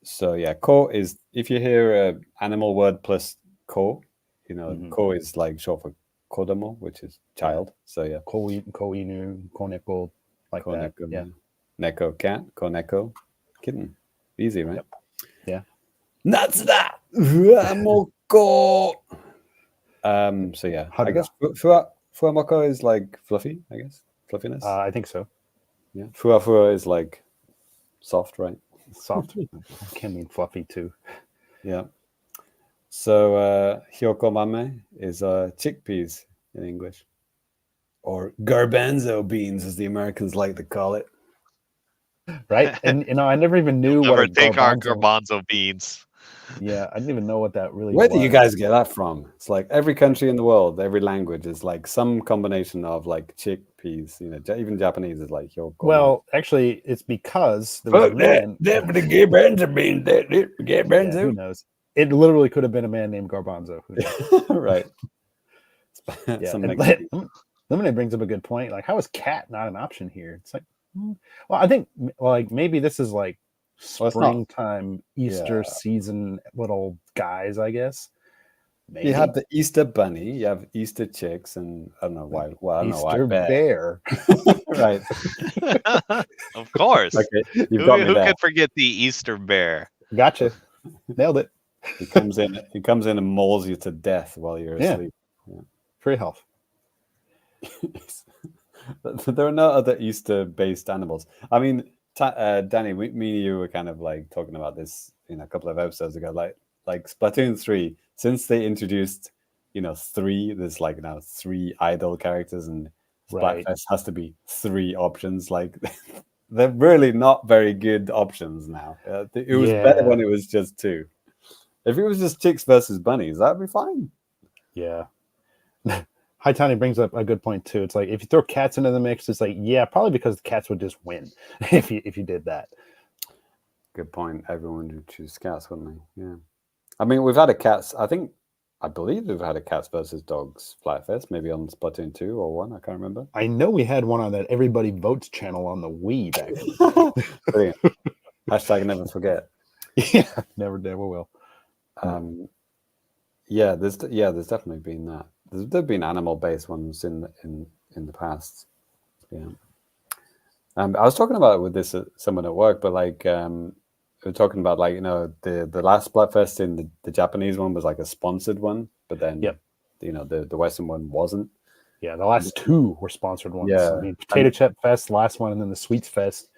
So ko is, if you hear an animal word plus ko, ko is like short for kodomo, which is child. So yeah. Ko-inu, koneko, like that. Yeah. Neko, cat. Koneko, kitten. Easy, right? Yep. Yeah. Natsuda! Fuamoko! So yeah. I guess Fuamoko is like fluffy, I guess. Fluffiness. I think so. Yeah. Fuwa is like soft, right? Soft. Can mean fluffy too. Yeah. So Hyoko Mame is chickpeas in English. Or garbanzo beans, as the Americans like to call it. Right? And I never even knew what a take our garbanzo beans. Yeah, I didn't even know what that really Where was. do you guys get that from? It's like every country in the world, every language is like some combination of like chickpeas. Even Japanese is like Hyoko. Well, actually, it's because there was a man. Garbanzo beans. Garbanzo. Who knows? It literally could have been a man named Garbanzo. Right. Lemonade brings up a good point. Like, how is cat not an option here? It's like, well, I think like maybe this is like springtime, Easter season little guys, I guess. Maybe. You have the Easter bunny, you have Easter chicks, and I don't know why. Well, I don't know why. Easter bear. Right. Of course. Okay. Who could forget the Easter bear? Gotcha. Nailed it. He comes in and mauls you to death while you're asleep. Yeah. Free health. There are no other Easter-based animals. I mean, Danny, me and you were kind of like talking about this in a couple of episodes ago. Like Splatoon 3, since they introduced, there's like now 3 idol characters, and Splatfest has to be 3 options. Like, they're really not very good options now. It was better when it was just 2. If it was just chicks versus bunnies, that'd be fine. Yeah. High Tiny brings up a good point too. It's like if you throw cats into the mix, it's like, probably because the cats would just win if you did that. Good point. Everyone would choose cats, wouldn't they? Yeah. I mean, we've had a cats. I believe we've had a cats versus dogs Splatfest, maybe on Splatoon 2 or 1. I can't remember. I know we had one on that Everybody Votes channel on the Wii back then. Brilliant. Hashtag never forget. Yeah, never will. There's definitely been that. There've been animal-based ones in the past. Yeah. I was talking about it with someone at work, but like we were talking about like the last Splatfest in the Japanese one was like a sponsored one, but then the Western one wasn't. Yeah, the last 2 were sponsored ones. Yeah. I mean, Potato Chip Fest, last one, and then the Sweets Fest.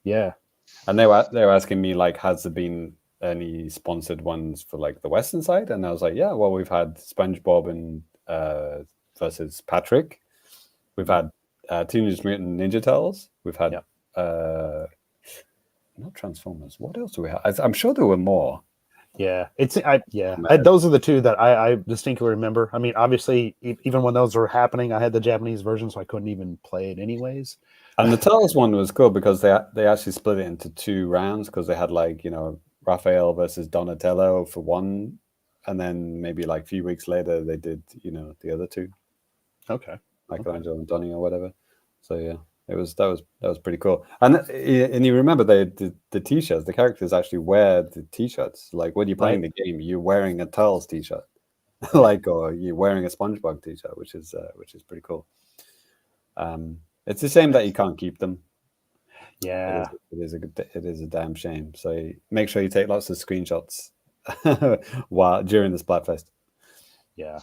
Yeah. And they were asking me like, has there been any sponsored ones for like the Western side? And I was like, yeah, well, we've had SpongeBob and versus Patrick. We've had Teenage Mutant Ninja Turtles. We've had not Transformers. What else do we have? I'm sure there were more. Yeah, those are the two that I distinctly remember. I mean, obviously, even when those were happening, I had the Japanese version, so I couldn't even play it anyways. And the Turtles one was cool because they actually split it into 2 rounds because they had like, you know, Raphael versus Donatello for one, and then maybe like a few weeks later they did, you know, the other 2. Okay. Michelangelo and Donnie or whatever. So yeah, that was pretty cool. And you remember the t-shirts, the characters actually wear the t-shirts. Like when you're playing the game, you're wearing a Turtles t-shirt, like, or you're wearing a SpongeBob t-shirt, which is pretty cool. It's a shame that you can't keep them. Yeah, it is a damn shame. So make sure you take lots of screenshots during the Splatfest. Yeah.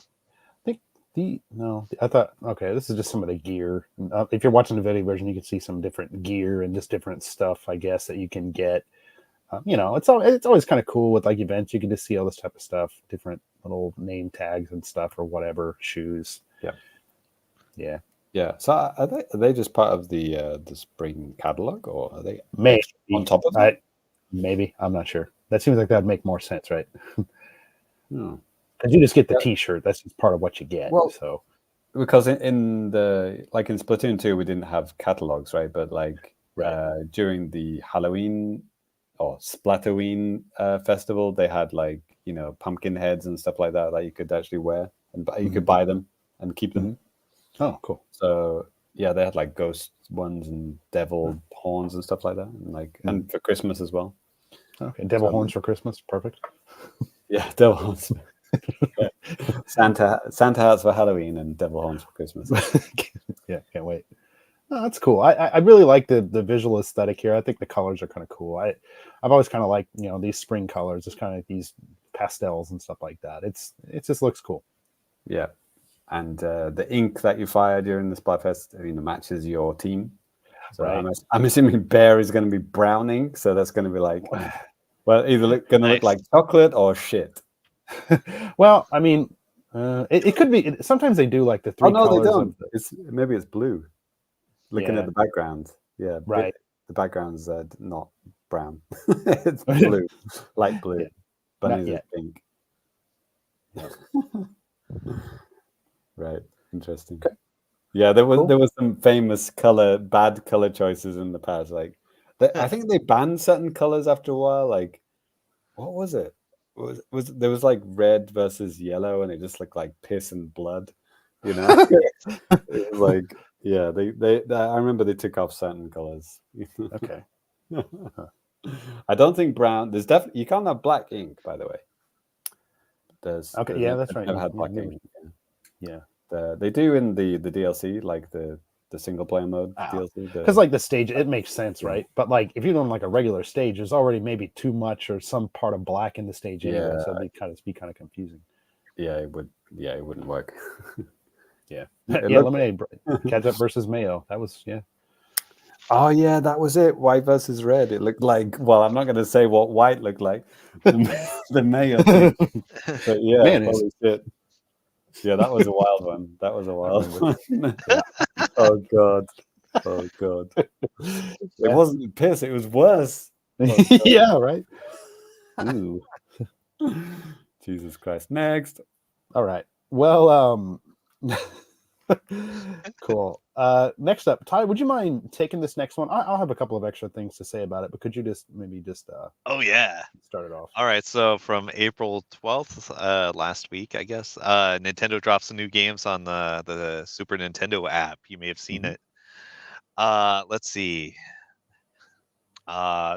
I thought, okay, this is just some of the gear. If you're watching the video version, you can see some different gear and just different stuff, I guess, that you can get. You know, it's always kind of cool with like events. You can just see all this type of stuff, different little name tags and stuff or whatever, shoes. Yeah. So are they just part of the spring catalog, or are they maybe on top of it? Maybe, I'm not sure. That seems like that'd make more sense, right? Hmm. Because you just get the T-shirt. That's just part of what you get. Well, so because in Splatoon 2, we didn't have catalogs, right? But like during the Halloween or Splatoween festival, they had like, you know, pumpkin heads and stuff like that you could actually wear, and you could buy them and keep them. Oh, cool. So yeah, they had like ghost ones and devil horns and stuff like that, and like and for Christmas as well. Okay, devil horns for Christmas, perfect. Yeah, devil horns. Santa hats for Halloween and devil horns for Christmas. Yeah, can't wait. Oh, that's cool. I really like the visual aesthetic here. I think the colors are kind of cool. I've always kind of liked, you know, these spring colors. It's kind of like these pastels and stuff like that. It just looks cool. Yeah, and the ink that you fire during the Splatfest, you know, matches your team. So I'm assuming Bear is going to be brown ink, so that's going to be like, well, either going to look like chocolate or shit. Well, I mean, it could be. Sometimes they do like the 3 colors. They don't. Maybe it's blue. Looking at the background, the background's not brown. It's blue, light blue. Bunnies are pink. Right, interesting. Okay. Yeah, there was some famous bad color choices in the past. Like, I think they banned certain colors after a while. Like, what was it? There was like red versus yellow, and it just looked like piss and blood, you know. It was like, yeah, I remember they took off certain colors. Okay. I don't think brown. There's definitely, you can't have black ink, by the way. That's right. I've had black ink. Yeah. They do in the DLC, like the single player mode DLC. Because like the stage, it makes sense, right? But like if you're doing like a regular stage, there's already maybe too much or some part of black in the stage anyway, so it'd be kind of confusing. Yeah, it would. Yeah, it wouldn't work. Yeah. Lemonade, ketchup versus mayo. That was Oh yeah, that was it. White versus red. It looked like. Well, I'm not going to say what white looked like. The mayo thing. But yeah, mayonnaise. Holy shit. Yeah, that was a wild one. That was a wild one. Oh god. It wasn't piss. It was worse. Yeah, right. Ooh. Jesus Christ. Next. All right. Well, cool. Next up, Ty, would you mind taking this next one? I'll have a couple of extra things to say about it, but could you just oh yeah, start it off? All right, so from April 12th, last week, I guess, Nintendo dropped some new games on the Super Nintendo app. You may have seen it. Let's see.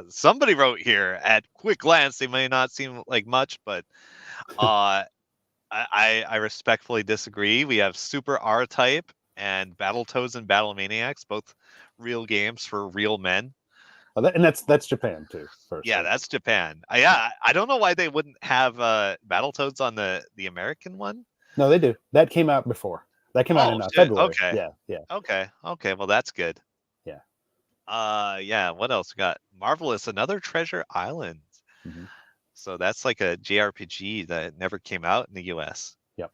Somebody wrote here, at quick glance, they may not seem like much, but I respectfully disagree. We have Super R-Type and Battletoads and Battle Maniacs, both real games for real men. And that's Japan too. First, yeah, that's Japan. I don't know why they wouldn't have Battletoads on the American one. No, they do. That came out before. That came out in February. Okay. Yeah. Okay. Well, that's good. Yeah. Yeah. What else we got? Marvelous, Another Treasure Island. So that's like a JRPG that never came out in the US. Yep.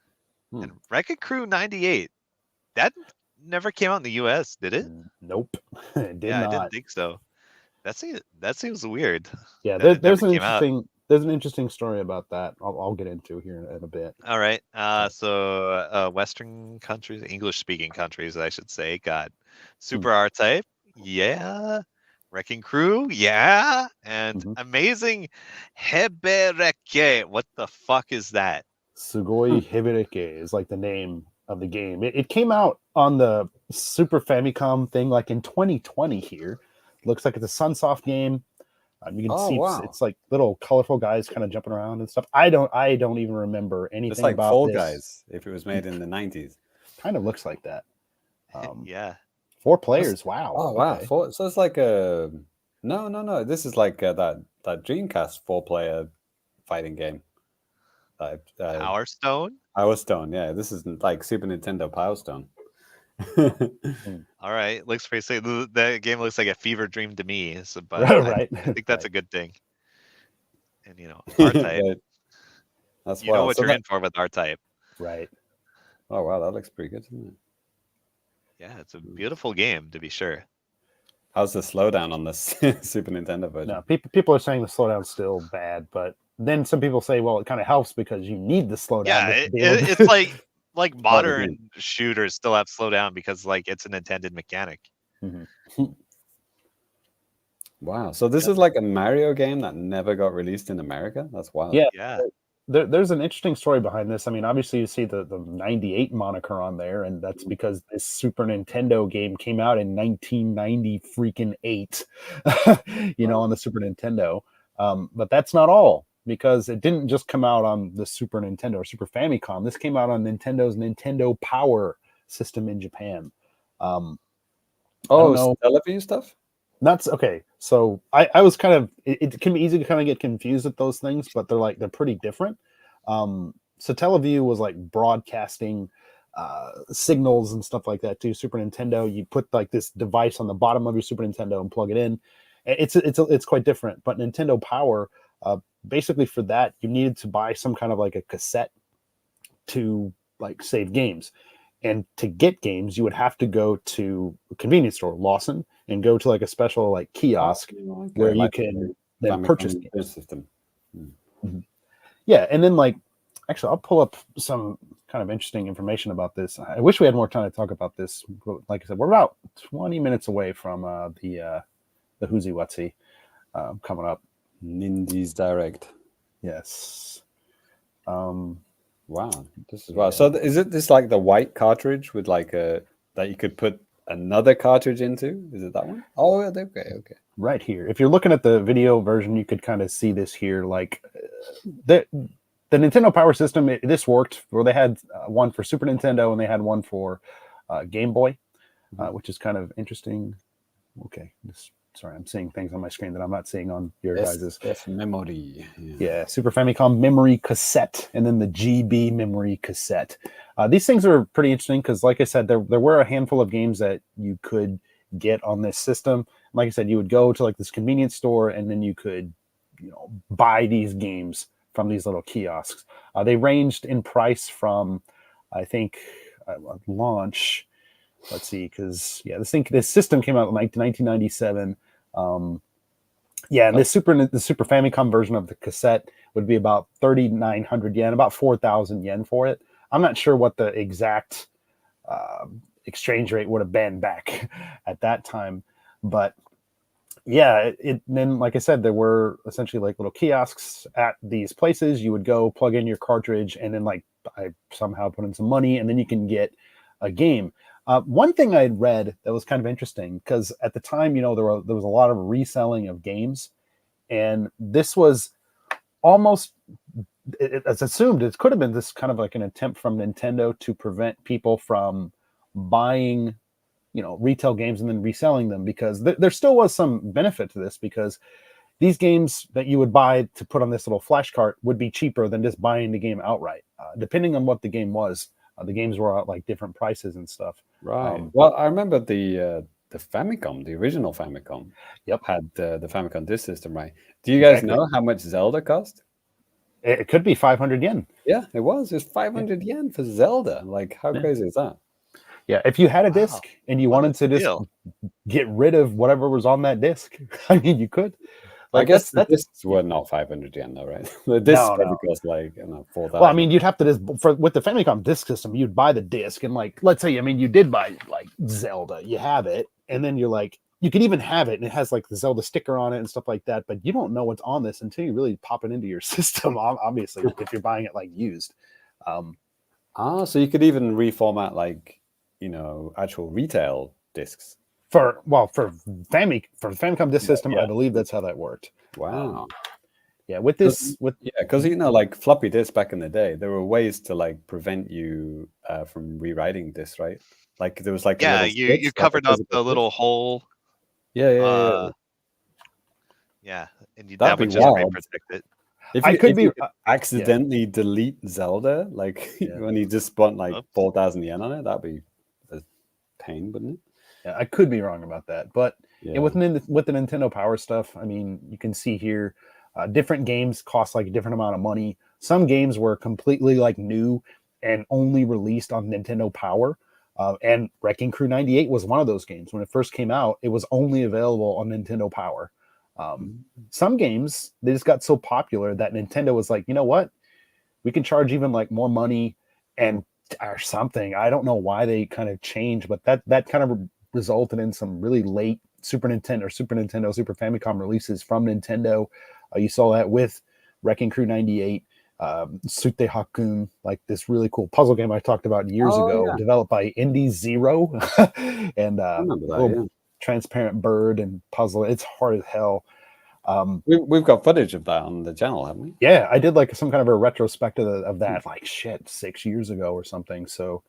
And Wreck-It Crew 98, that never came out in the US, did it? Nope, it did I not. didn't think so. That seems weird. Yeah, that it there's never an came out. interesting story about that. I'll get into here in a bit. All right. So Western countries, English-speaking countries, I should say, got Super R-Type. Yeah. Wrecking Crew. Yeah. And Amazing Hebereke. What the fuck is that? Sugoi Hebereke is like the name of the game. It came out on the Super Famicom thing like in 2020 here. Looks like it's a Sunsoft game. You can see it's like little colorful guys kind of jumping around and stuff. I don't even remember anything it's like about Fall this. Guys if it was made in the 90s. Kind of looks like that. Yeah. 4 players. Wow. Oh wow. So it's like a no. This is like that Dreamcast 4-player fighting game. Power Stone. Power Stone. Yeah, this is like Super Nintendo Power Stone. All right, looks pretty sick. That game looks like a fever dream to me. So, but right. I think that's a good thing. And R-Type. That's you know what you're in for with R-Type. Right. Oh wow, that looks pretty good, doesn't it? Yeah, it's a beautiful game to be sure. How's the slowdown on this Super Nintendo version? No, people are saying the slowdown's still bad, but then some people say, well, it kind of helps because you need the slowdown. Yeah, it's like modern shooters still have slowdown because like it's an intended mechanic. Wow, so this is like a Mario game that never got released in America? That's wild. Yeah. There's an interesting story behind this. I mean, obviously you see the 98 moniker on there, and that's because this Super Nintendo game came out in 1990 freaking 8, on the Super Nintendo. But that's not all, because it didn't just come out on the Super Nintendo or Super Famicom. This came out on Nintendo's Nintendo Power system in Japan. Stellaview stuff? That's okay. So I was kind of, it can be easy to kind of get confused with those things, but they're pretty different. So Teleview was like broadcasting signals and stuff like that too. Super Nintendo, you put like this device on the bottom of your Super Nintendo and plug it in. It's quite different. But Nintendo Power, basically for that, you needed to buy some kind of like a cassette to like save games. And to get games, you would have to go to a convenience store, Lawson, and go to like a special like kiosk where you can then purchase games. System. Yeah, and then like, actually, I'll pull up some kind of interesting information about this. I wish we had more time to talk about this. Like I said, we're about 20 minutes away from the Whoosy Whatsy coming up. Nindies Direct. Yes. Wow, this is wow. So is it this like the white cartridge with like that you could put another cartridge into? Is it that one? Oh, okay. Right here. If you're looking at the video version, you could kind of see this here. Like the Nintendo Power System, this worked. Where they had one for Super Nintendo and they had one for Game Boy, which is kind of interesting. Okay, sorry, I'm seeing things on my screen that I'm not seeing on your guys's. Memory. Yeah, Super Famicom memory cassette, and then the GB memory cassette. These things are pretty interesting because, like I said, there were a handful of games that you could get on this system. Like I said, you would go to like this convenience store, and then you could, buy these games from these little kiosks. They ranged in price from, I think, launch. Let's see, because this system came out in 1997. And the Super Famicom version of the cassette would be about 3,900 yen, about 4,000 yen for it. I'm not sure what the exact exchange rate would have been back at that time, but yeah, then like I said, there were essentially like little kiosks at these places. You would go plug in your cartridge, and then like I somehow put in some money, and then you can get a game. One thing I had read that was kind of interesting, because at the time, there was a lot of reselling of games, and this was almost, it's assumed it could have been this kind of like an attempt from Nintendo to prevent people from buying, retail games and then reselling them, because there still was some benefit to this, because these games that you would buy to put on this little flash cart would be cheaper than just buying the game outright, depending on what the game was. The games were at like different prices and stuff. Right. Well, I remember the Famicom, the original Famicom. Yep. Had the Famicom Disk System, right? Do you guys know how much Zelda cost? It could be 500 yen. Yeah, it was. It's 500 yen for Zelda. Like, how crazy is that? Yeah, if you had a disc and you wanted to just get rid of whatever was on that disc, I mean, you could. Like, I guess the discs were not 500 yen though, right? The discs probably cost like 4,000. Well, I mean, you'd have to with the Famicom disc system, you'd buy the disc, and like, let's say, I mean, you did buy like Zelda, you have it, and then you're like, you could even have it, and it has like the Zelda sticker on it and stuff like that, but you don't know what's on this until you really pop it into your system. Obviously, if you're buying it like used. So you could even reformat like, actual retail discs. For the Famicom disc system, I believe that's how that worked. Wow. Yeah, because like floppy disks back in the day, there were ways to like prevent you from rewriting discs, right? Like there was like you covered up the little hole. Yeah. And that would just protect it. If you accidentally delete Zelda, like when you just spent like 4,000 yen on it, that'd be a pain, wouldn't it? Yeah, I could be wrong about that, but with the Nintendo Power stuff, I mean, you can see here, different games cost like a different amount of money. Some games were completely like new and only released on Nintendo Power. And Wrecking Crew 98 was one of those games. When it first came out, it was only available on Nintendo Power. Some games, they just got so popular that Nintendo was like, you know what? We can charge even like more money or something. I don't know why they kind of changed, but that kind of resulted in some really late Super Nintendo, Super Famicom releases from Nintendo. You saw that with Wrecking Crew 98, Sute Hakun, like this really cool puzzle game I talked about years ago, developed by Indie Zero, and transparent bird and puzzle. It's hard as hell. We've got footage of that on the channel, haven't we? Yeah, I did like some kind of a retrospective of that, like 6 years ago or something. So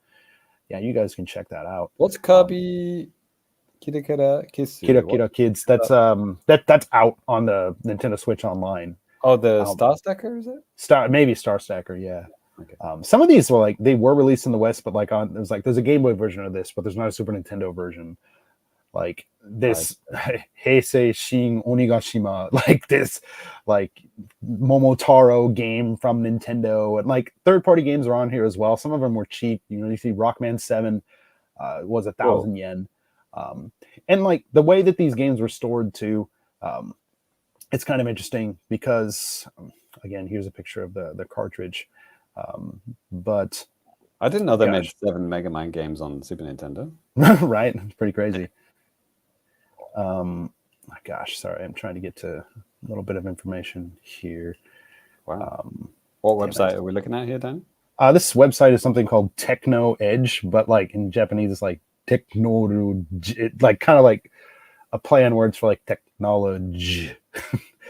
yeah, you guys can check that out. What's Kirby Kira Kira Kisu? Kira Kira Kids. That's out on the Nintendo Switch Online. Oh, the Star Stacker, is it? Maybe Star Stacker, yeah. Okay. Some of these were like they were released in the West, but like there's a Game Boy version of this, but there's not a Super Nintendo version. Like this Heisei Shin Onigashima, like this like Momotaro game from Nintendo, and like third-party games are on here as well. Some of them were cheap. You see Rockman 7 was 1,000 yen. And like the way that these games were stored too, it's kind of interesting because again, here's a picture of the cartridge. But I didn't know they made 7 Mega Man games on Super Nintendo. Right? It's pretty crazy. Sorry, I'm trying to get to a little bit of information here. Wow. What website are we looking at here, Dan? This website is something called Techno Edge, but like in Japanese, it's like Techno, like kind of like a play on words for like technology.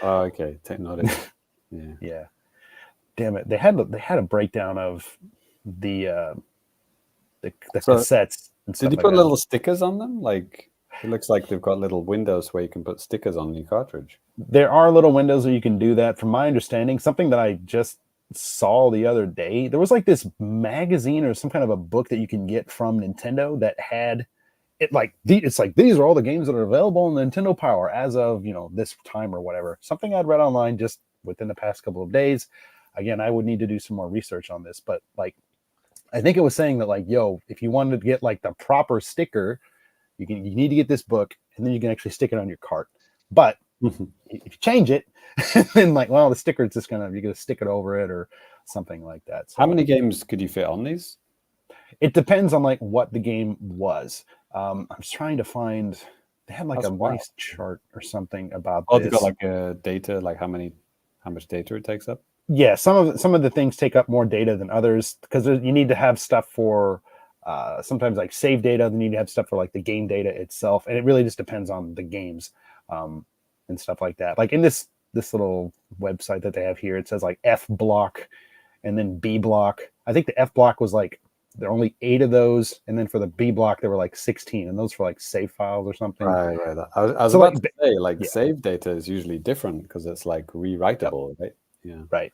Oh, okay, technology. Yeah. Damn it! They had a breakdown of the cassettes. And did you put little stickers on them? Like it looks like they've got little windows where you can put stickers on your cartridge. There are little windows where you can do that. From my understanding, something that I just saw the other day, there was like this magazine or some kind of a book that you can get from Nintendo that had it like it's like these are all the games that are available on Nintendo Power as of this time or whatever. Something I'd read online just within the past couple of days. Again, I would need to do some more research on this, but like I think it was saying that like, if you wanted to get like the proper sticker, you need to get this book and then you can actually stick it on your cart. But if you change it, then like, well, the sticker is just you're gonna stick it over it or something like that. So, how many games could you fit on these? It depends on like what the game was. I'm just trying to find. They had like nice chart or something about. Oh, they got like a data, like how much data it takes up. Yeah, some of the things take up more data than others because you need to have stuff for sometimes like save data. You need to have stuff for like the game data itself, and it really just depends on the games and stuff like that. Like in this little website that they have here, it says like F block and then B block. I think the F block was like there are only 8 of those, and then for the B block there were like 16, and those for like save files or something. Right. I was about to say save data is usually different because it's like rewritable, right? Yeah. Right.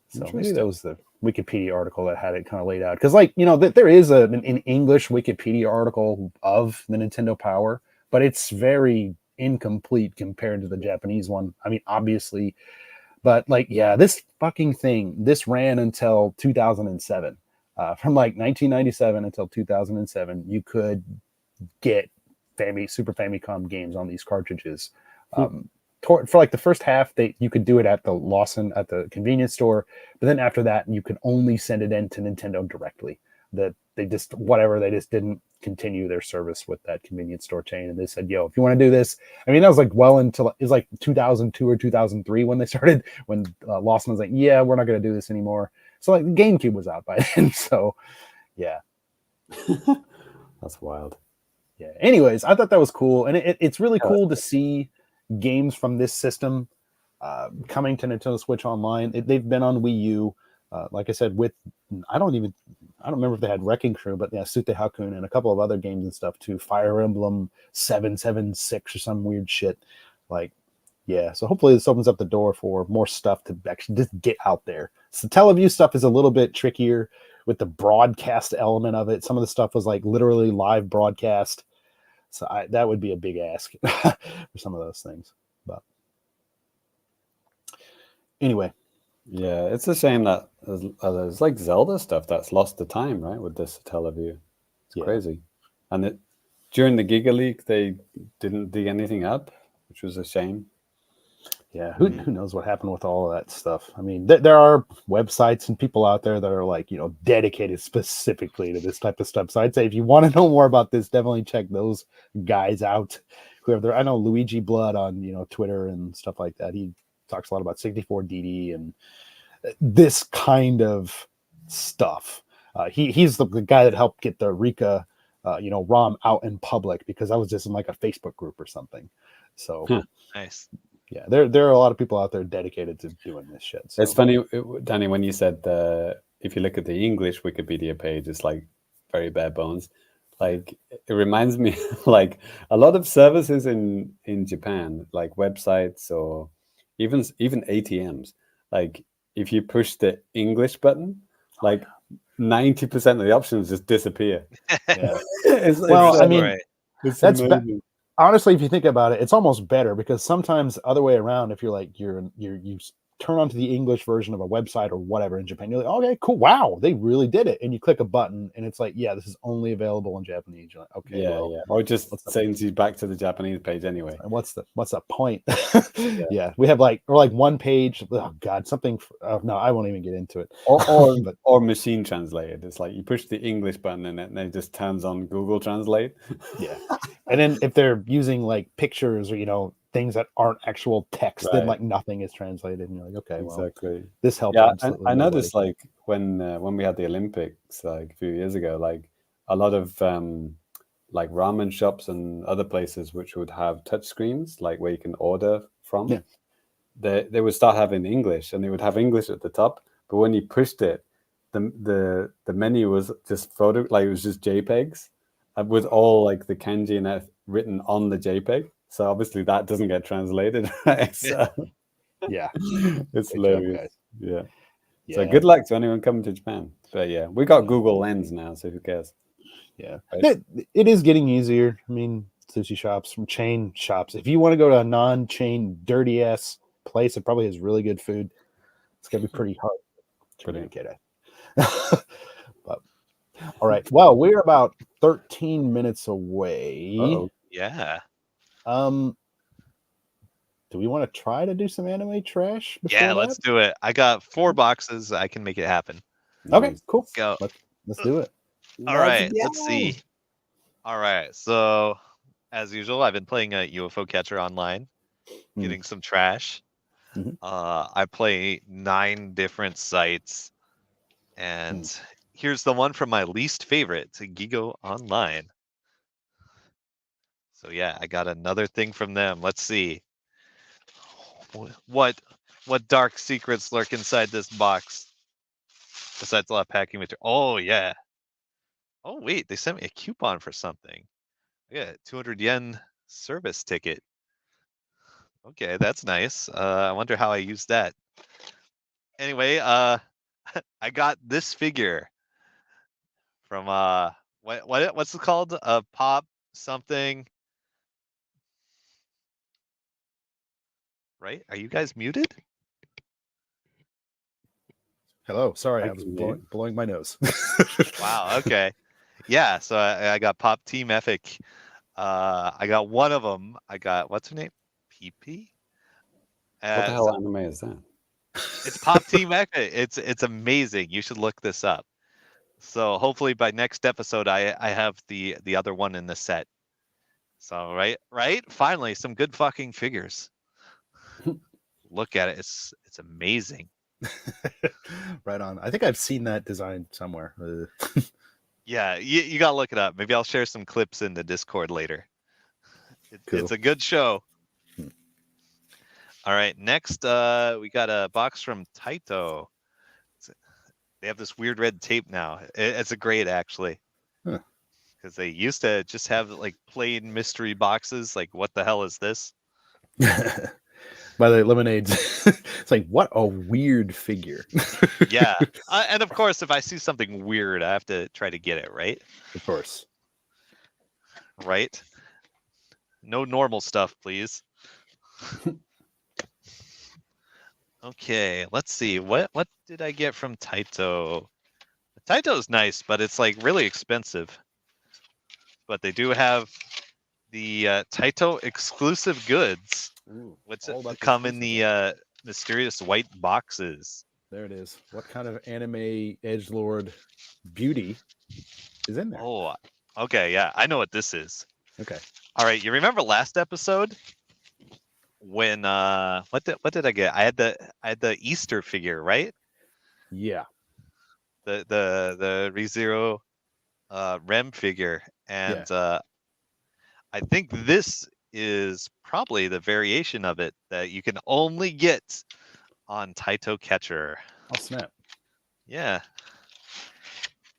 So maybe that was the Wikipedia article that had it kind of laid out. Because like, there is an English Wikipedia article of the Nintendo Power, but it's very incomplete compared to the Japanese one. I mean, obviously, But like, yeah, this fucking thing, this ran until 2007. From like 1997 until 2007, you could get Super Famicom games on these cartridges. For like the first half, you could do it at the Lawson at the convenience store, but then after that, you could only send it in to Nintendo directly. That they just didn't continue their service with that convenience store chain, and they said, "Yo, if you want to do this," I mean, that was like well until it was like 2002 or 2003 when they started. When Lawson was like, "Yeah, we're not going to do this anymore." So like the GameCube was out by then. So yeah, That's wild. yeah. Anyways, I thought that was cool, and it's really cool to see games from this system coming to Nintendo Switch Online. They've been on Wii U, like I said. With I don't remember if they had Wrecking Crew, but yeah, Sute Hakun and a couple of other games and stuff too. Fire Emblem 776 or some weird shit. Like, yeah. So hopefully this opens up the door for more stuff to actually just get out there. So Teleview stuff is a little bit trickier with the broadcast element of it. Some of the stuff was like literally live broadcast. So that would be a big ask for some of those things. But anyway. Yeah, it's a shame that there's like Zelda stuff that's lost to time, right? With this Teleview. It's crazy. And during the Giga Leak, they didn't dig anything up, which was a shame. Yeah, who knows what happened with all of that stuff? I mean, there are websites and people out there that are like, dedicated specifically to this type of stuff. So I'd say if you want to know more about this, definitely check those guys out. I know Luigi Blood on Twitter and stuff like that. He talks a lot about 64DD and this kind of stuff. He's the guy that helped get the Riqa, ROM out in public, because I was just in like a Facebook group or something. So nice. Yeah, there are a lot of people out there dedicated to doing this shit. So. It's funny, Danny, when you said if you look at the English Wikipedia page, it's like very bare bones. Like it reminds me, like a lot of services in Japan, like websites or even ATMs. Like if you push the English button, like 90% of the options just disappear. Yeah. I mean, right. That's honestly, if you think about it, it's almost better, because sometimes other way around, if you're like you turn onto the English version of a website or whatever in Japan, you're like, okay, cool, wow, they really did it, and you click a button and it's like, yeah, this is only available in Japanese. You're like, okay, or just sends you back to the Japanese page anyway. And what's the point? Yeah, we have or one page. Oh god, something. No, I won't even get into it. Or machine translated. It's like you push the English button and it just turns on Google Translate. Yeah, and then if they're using like pictures or things that aren't actual text, then like nothing is translated, and you're like, okay, exactly. Well, this helps. Yeah, I noticed like when we had the Olympics like a few years ago, like a lot of like ramen shops and other places which would have touch screens, like where you can order from. Yeah. They would start having English, and they would have English at the top, but when you pushed it, the menu was just it was just JPEGs with all like the kanji and that written on the JPEG. So obviously that doesn't get translated, right? So, yeah, it's hilarious. Yeah. So good luck to anyone coming to Japan. But yeah, we got Google Lens now, so who cares? Yeah, right? It is getting easier. I mean, sushi shops, from chain shops. If you want to go to a non-chain, dirty ass place, it probably has really good food. It's gonna be pretty hard to communicate it. But all right, well, we're about 13 minutes away. Uh-oh. Yeah. Do we want to try to do some anime trash? Yeah, let's do it. I got 4 boxes. I can make it happen. Okay, cool. Go. Let's do it. All right, let's see. All right, so as usual, I've been playing a UFO Catcher online, getting some trash. I play 9 different sites, and here's the one from my least favorite, Gigo Online. So yeah, I got another thing from them. Let's see. What dark secrets lurk inside this box? Besides a lot of packing material. Oh yeah. Oh wait, they sent me a coupon for something. Yeah, 200 yen service ticket. Okay, that's nice. I wonder how I used that. Anyway, I got this figure from what's it called? Pop something. Right? Are you guys muted? Hello. Sorry, I I was can blowing my nose. Wow. Okay. Yeah. So I got Pop Team Epic. I got one of them. I got what's her name? PP. What the hell anime is that? It's Pop Team Epic. It's amazing. You should look this up. So hopefully by next episode, I have the other one in the set. So right. Finally, some good fucking figures. Look at it. It's amazing. Right on. I think I've seen that design somewhere. Yeah, you gotta look it up. Maybe I'll share some clips in the Discord later. Cool. It's a good show. Hmm. All right, next we got a box from Taito. They have this weird red tape now. It's a grade actually, Huh. because they used to just have like plain mystery boxes. Like, what the hell is this? By the lemonades. It's like, what a weird figure. Yeah, and of course, if I see something weird, I have to try to get it right. Of course. Right? No normal stuff, please. Okay, let's see. What did I get from Taito? Taito's nice, but it's like really expensive. But they do have the Taito exclusive goods, which all about the come in exclusive. the mysterious white boxes. There it is. What kind of anime edgelord beauty is in there? Oh, okay, yeah, I know what this is. Okay. All right, you remember last episode when what did I get? I had the Easter figure, right? Yeah. The ReZero Rem figure, and I think this is probably the variation of it that you can only get on Taito Catcher. Oh snap. Yeah.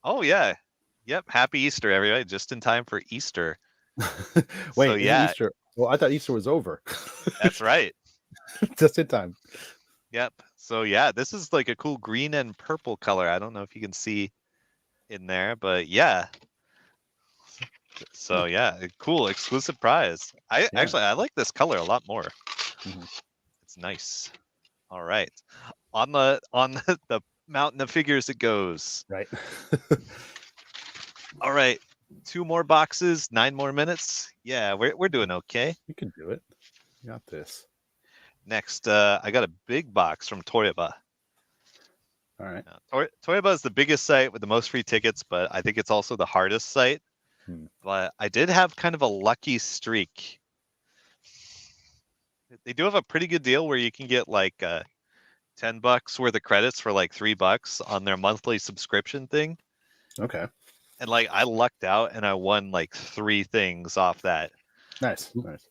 Oh yeah. Yep. Happy Easter, everybody! Just in time for Easter. Wait, So, is it yeah. Easter? Well, I thought Easter was over. That's right. Just in time. Yep. So yeah, this is like a cool green and purple color. I don't know if you can see in there, but yeah. So yeah, cool exclusive prize. I like this color a lot more. Mhm. It's nice. All right, on the the mountain of figures it goes. Right. All right, 2 more boxes, 9 more minutes. Yeah, we're doing okay. You can do it. You got this. Next, I got a big box from Toyoba. All right. Now, Toyoba is the biggest site with the most free tickets, but I think it's also the hardest site. But I did have kind of a lucky streak. They do have a pretty good deal where you can get like $10 worth of credits for like $3 on their monthly subscription thing. Okay. And like I lucked out and I won like 3 things off that. Nice. Nice.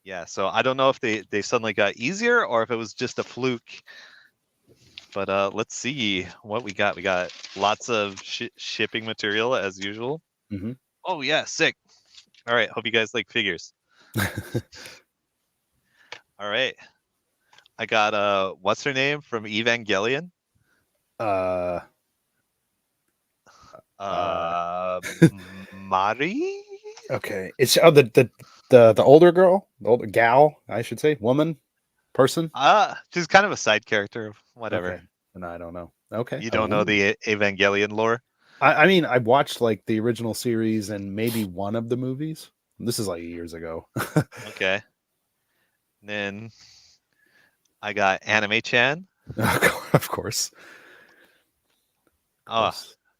Yeah, so I don't know if they suddenly got easier or if it was just a fluke. But let's see what we got. We got lots of shipping material as usual. Mm-hmm. Oh yeah, sick. All right, hope you guys like figures. All right, I got what's her name from Evangelion? Mari. Okay. It's the older girl, the older gal, I should say, woman, person. She's kind of a side character. Whatever. Okay. And I don't know. Okay. You don't know the Evangelion lore? I mean, I watched like the original series and maybe one of the movies. This is like years ago. Okay. And then I got Anime Chan. Of course. Oh,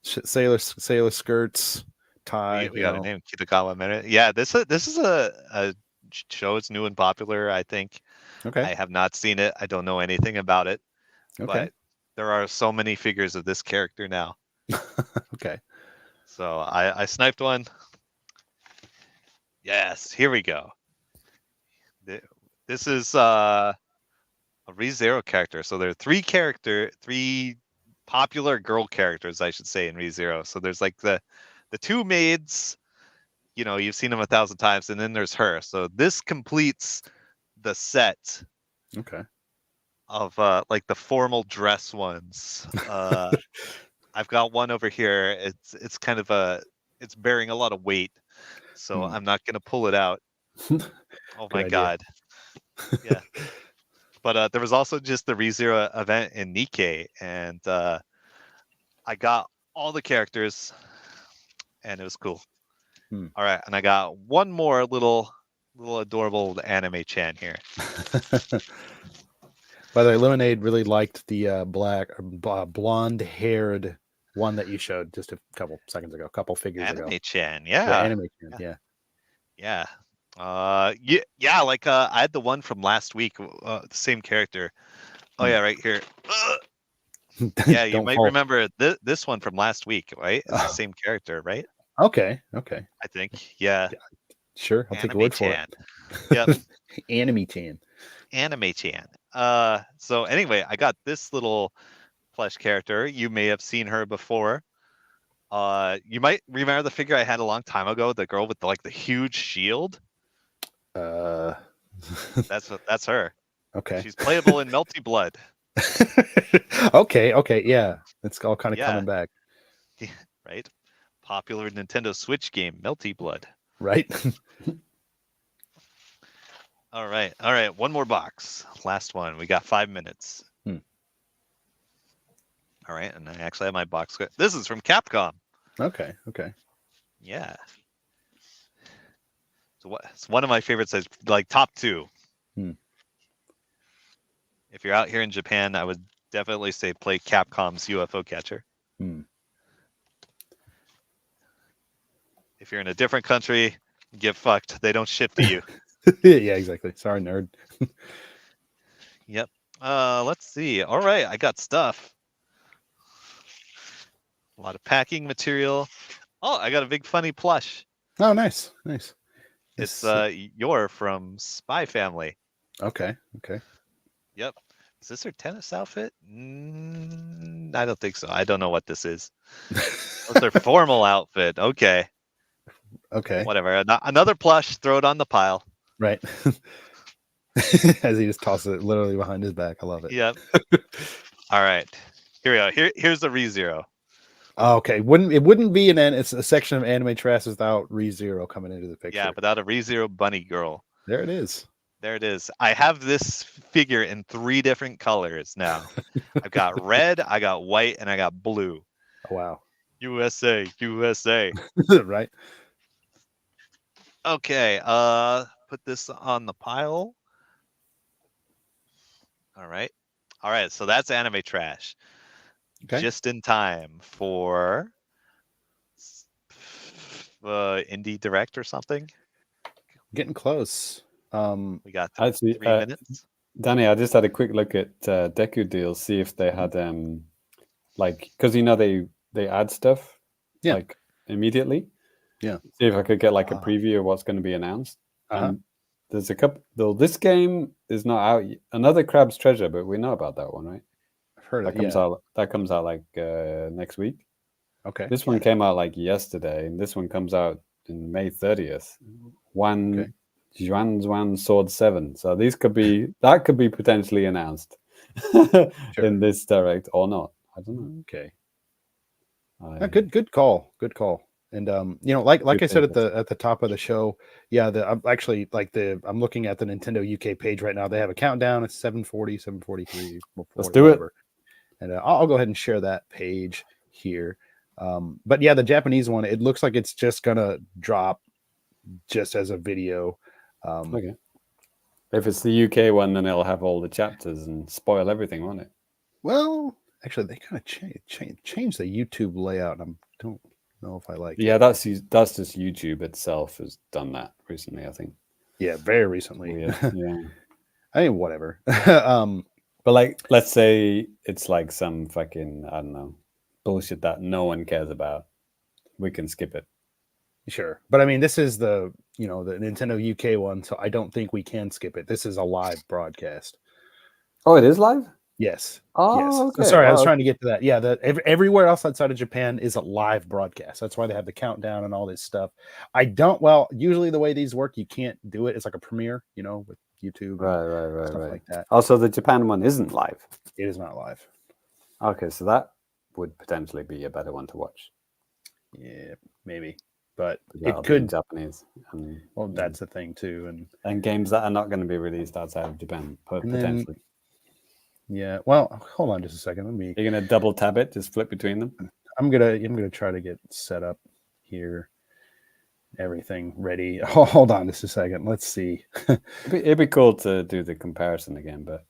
sailor skirts, tie. we got a name, Kitagawa Minute. Yeah, this is a show. It's new and popular, I think. Okay. I have not seen it. I don't know anything about it. Okay. But there are so many figures of this character now. Okay. So I sniped one. Yes, here we go. This is a ReZero character. So there are 3 popular girl characters, I should say, in ReZero. So there's like the 2 maids, you know, you've seen them 1,000 times, and then there's her. So this completes the set. Okay. Of like the formal dress ones. I've got one over here. It's kind of it's bearing a lot of weight, so I'm not gonna pull it out. Oh my idea. god. Yeah. But there was also just the ReZero event in Nikkei, and I got all the characters, and it was cool. All right, and I got one more little adorable anime chan here. By the way, Lemonade really liked the blonde-haired one that you showed just a couple seconds ago, a couple figures ago. Anime chan, Yeah, anime chan, yeah. Yeah. Like I had the one from last week, the same character. Oh yeah, right here. Yeah, you might remember this one from last week, right? It's the same character, right? Okay. I think. Yeah. Sure, I'll take your word for it. Yep. Anime chan. So anyway, I got this little plush character. You may have seen her before. You might remember the figure I had a long time ago, the girl with the huge shield. That's her. Okay. She's playable in Melty Blood. Okay, yeah. It's all kind of coming back. Right? Popular Nintendo Switch game, Melty Blood. Right? All right. One more box. Last one. We got 5 minutes. All right, and I actually have my box. This is from Capcom. Okay. Yeah. So it's one of my favorites. Is like top 2. If you're out here in Japan, I would definitely say play Capcom's UFO Catcher. If you're in a different country, get fucked. They don't ship to you. Yeah, exactly. Sorry, nerd. Yep. Let's see. All right, I got stuff. A lot of packing material. Oh, I got a big funny plush. Oh, nice. It's Yor from Spy Family. Okay. Yep. Is this her tennis outfit? I don't think so. I don't know what this is. What's her formal outfit? Okay. Whatever. Another plush. Throw it on the pile. Right. As he just tosses it literally behind his back. I love it. Yep. All right. Here we go. Here's the ReZero. Oh, okay. It wouldn't be it's a section of anime trash without ReZero coming into the picture. Yeah, without a ReZero bunny girl. There it is. I have this figure in 3 different colors now. I've got red, I got white, and I got blue. Oh, wow. USA. Right. Okay. Put this on the pile. All right. So that's anime trash. Okay. Just in time for Indie Direct or something. Getting close. We got 3 minutes. Danny, I just had a quick look at Deku Deals, see if they had because they add stuff immediately. Yeah. See if I could get a preview of what's going to be announced. There's a couple. Though this game is not out. Another Crab's Treasure, but we know about that one, right? I've heard that comes out. That comes out next week. Okay. This one came out yesterday, and this one comes out in May 30th. Zhuan Sword 7. So that could be potentially announced in this direct or not. I don't know. Okay. Good call. And like I said at the top of the show, I'm actually I'm looking at the Nintendo UK page right now. They have a countdown. It's 7:40, 7:43. Let's do it. And I'll go ahead and share that page here. But yeah, the Japanese one, it looks like it's just gonna drop just as a video. Okay. If it's the UK one, then it'll have all the chapters and spoil everything, won't it? Well, actually, they kind of changed the YouTube layout. And I don't know if I like it. Yeah, that's just YouTube itself has done that recently, I think. Yeah, very recently. Yeah. I mean, whatever. But let's say it's some fucking, I don't know, bullshit that no one cares about. We can skip it. Sure. But I mean, this is the Nintendo UK one, so I don't think we can skip it. This is a live broadcast. Oh, it is live? Yes. Oh, yes. okay. So sorry, I was trying to get to that. Yeah, everywhere else outside of Japan is a live broadcast. That's why they have the countdown and all this stuff. Usually the way these work, you can't do it. It's like a premiere, with YouTube. Right. Stuff like that. Also, the Japan one isn't live. It is not live. Okay, so that would potentially be a better one to watch. Yeah, maybe. But it could be Japanese. Well, that's the thing too, and games that are not going to be released outside of Japan potentially. Yeah. Well, hold on just a second. Let me. You're gonna double tab it, just flip between them. I'm gonna try to get set up here. Everything ready. Hold on just a second. Let's see. It'd be cool to do the comparison again, but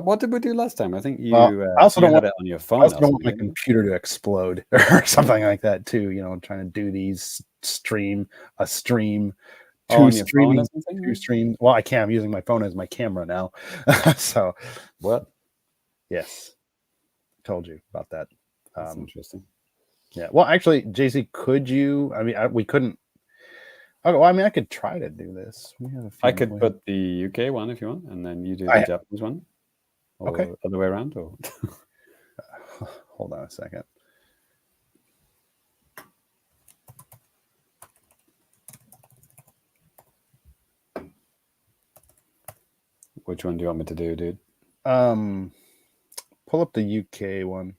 what did we do last time? I think you, I also you don't had want it on your phone. I also don't or want my something, computer to explode or something like that too. You know, trying to do these stream, two on your phone streaming, or something? two stream. Well, I can't. I'm using my phone as my camera now. So, What? yes, told you about that. That's interesting. Yeah. Well, actually, JC, could you? I mean, we couldn't. Okay, well, I mean, I could try to do this. We have a few, I could put the UK one if you want, and then you do the Japanese one. Or okay. Other way around, or hold on a second. Which one do you want me to do, dude? Pull up the UK one.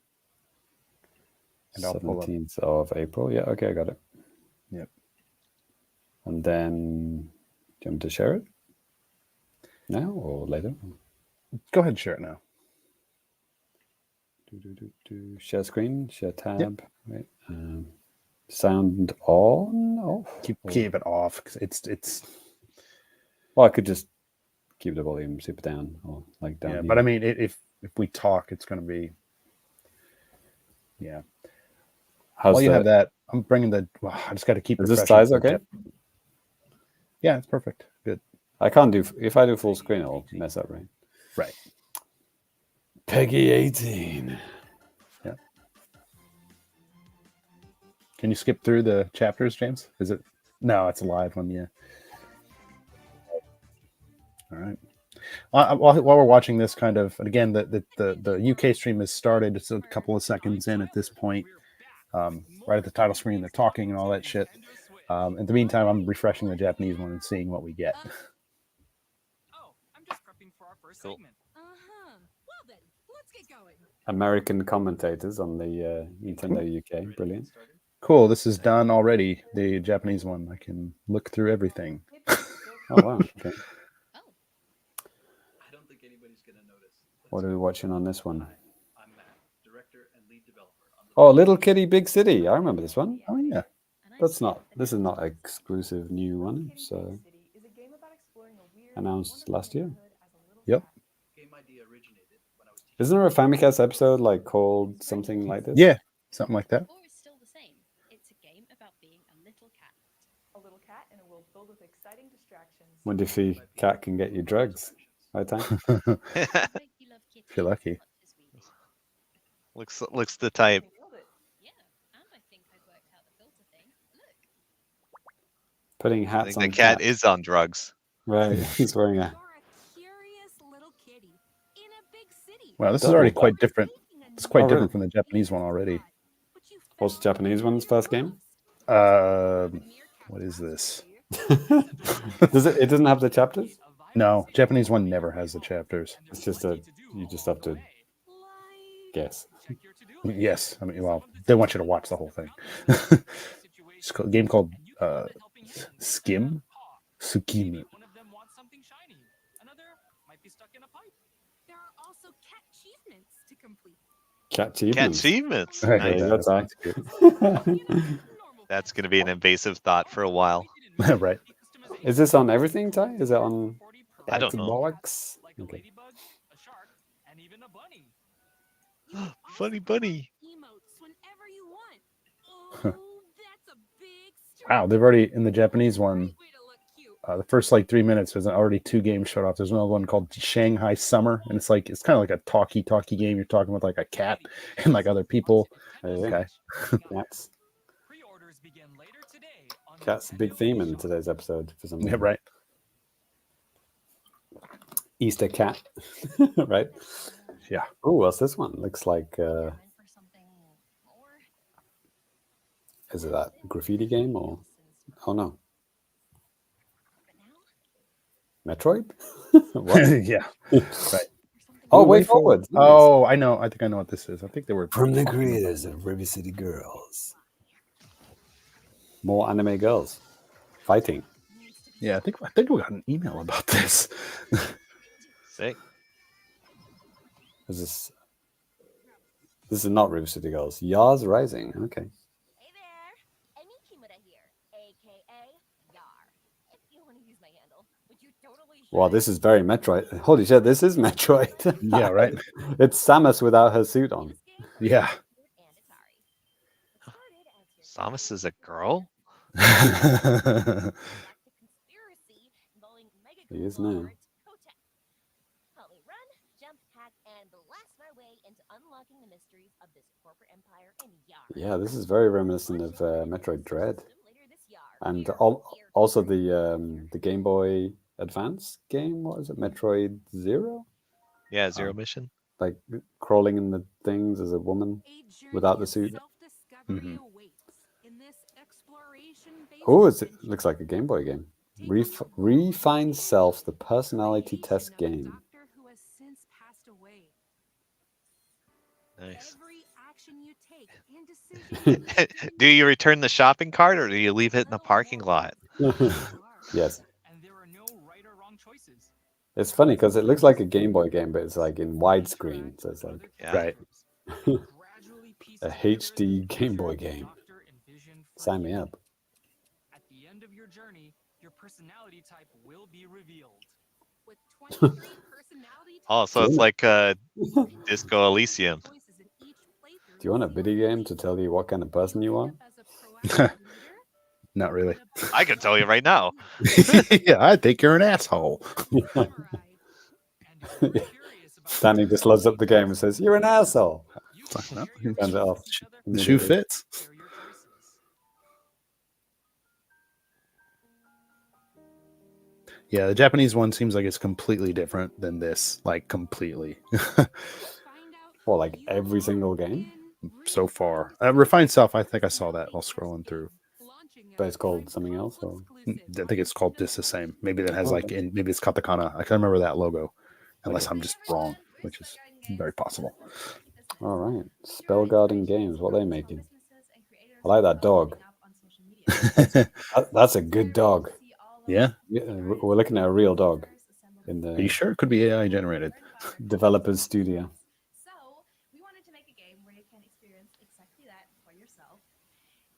And 17th of April. Yeah, okay, I got it. Yep. And then, do you want me to share it now or later? Go ahead and share it now. Share screen, share tab. Yep. Right. Sound on, off. Keep it off because it's. Well, I could just keep the volume super down or like down. Yeah, here. but I mean, if we talk, it's going to be. Yeah. While you have that, I'm bringing the. Well, I just got to keep. Is this size okay? Yeah, it's perfect. Good. I can't do if I do full screen, I'll mess up, right? Right. Peggy 18. Yeah. Can you skip through the chapters, James? Is it? No, it's a live one. Yeah. All right. While we're watching this, kind of again, the UK stream has started. It's a couple of seconds in at this point. Right at the title screen, they're talking and all that shit. In the meantime, I'm refreshing the Japanese one and seeing what we get. Oh, I'm just prepping for our first segment. Well then, let's get going. American commentators on the Nintendo UK. Brilliant. Cool. This is done already. The Japanese one. I can look through everything. Oh wow. Okay. I don't think anybody's gonna notice. What are we watching on this one? I'm Matt, director and lead developer on the Oh, Little Kitty Big City. I remember this one. Oh yeah. This is not an exclusive new one. So announced last year. Yep. game idea originated when I was teaching. Isn't there a Famicast episode like called something like this? Yeah, something like that. Or it's still the same. It's a game about being a little cat. A little cat in a world filled with exciting distractions. Wonder if the cat can get you drugs. Right, time? If you're lucky. Looks the type. Nailed it. Yeah, and I think I worked out the filter thing. Look. Putting I hats think on the cat cats. is on drugs. Right. He's wearing a. You're a curious little kitty in a big city. Wow, this is Double already duck. quite different. It's quite Oh, really? different from the Japanese one already. What's the Japanese one's first game? What is this? Does it? It doesn't have the chapters. No, Japanese one never has the chapters. It's just you just have to guess. Yes, I mean, well, they want you to watch the whole thing. It's a game called Skim Tsukimi. One of them wants something shiny. Another might be stuck in a pipe. There are also cat achievements to complete. Cat Cat achievements. achievements. Right, Nice. that's That's going to be an invasive thought for a while. right. Is this on everything, Ty? Is it on I don't know. Xbox? Like a Okay. ladybug, a shark, and even a bunny. Funny bunny. Emotes whenever you want. Oh, that's a big Wow, they've already in the Japanese one. way to look cute. The first like 3 minutes, there's already 2 games showed off. There's another one called Shanghai Summer, and it's kind of like a talkie game. You're talking with like a cat and like other people. Okay. Cats. Pre-orders begin later today on the Cat's a big Nintendo theme in eShop. today's episode for some Yeah, reason. right. Easter cat. Right? Yeah. Oh, what's this one? Looks like Going for something more. is it that graffiti game or oh no. But now, Metroid? What? Yeah. for Oh, something Way Forward. Nice. Oh, I know. I think I know what this is. I think they were From the creators of River City Girls. More anime girls fighting. Yeah, I think we got an email about this. Sick. Is this? This is not River City Girls. Yar's Rising. Okay. Hey there, Emi Kimura here, aka Yar. If you want to use my handle, which you totally should. Wow, this is very Metroid. Holy shit, this is Metroid. Yeah, right. It's Samus without her suit on. Yeah. Samus is a girl? He is now. Help me run, jump, hack, and blast my way into unlocking the mysteries of this corporate empire in Yar. Yeah, this is very reminiscent of Metroid Dread, Later this Yar. and Here, also the Game Boy Advance game. What is it? Metroid Zero? Yeah, Zero Mission. Like crawling in the things as a woman without the suit. Mhm. Oh, it looks like a Game Boy game. Refine Self, the personality test game. Nice. Every action you take and decision Do you return the shopping cart or do you leave it in the parking lot? Yes. And there are no right or wrong choices. It's funny because it looks like a Game Boy game, but it's like in widescreen. So it's like Yeah. Right. a HD Game Boy game. Sign me up. At the end of your journey, your personality type will be revealed. with 23 personality Oh, so it's like Disco Elysium. choices in each playthrough. Do you want a video game to tell you what kind of person you are? As a proactive leader, Not really. I can tell you right now. Yeah, I think you're an asshole. override. And if you're curious about Danny just loads up the game and says, "You're an asshole." you like, can no, share your turns it off. choices with each other, The shoe fits. share your choices. Yeah, the Japanese one seems like it's completely different than this. Like completely. Find out Well, like who every you single are game, and So far. Refined Self, I think I saw that while scrolling through. but it's called something else. Or I think it's called just the same. Maybe that has like Okay. maybe it's katakana. I can remember that logo. Unless Okay. I'm just wrong, which is very possible. all right, Spell Garden Games. What are they making? I like that dog. That's a good dog. Yeah. Yeah, we're looking at a real dog in Are you the sure it could be AI generated? developer's studio. So we wanted to make a game where you can experience exactly that for yourself.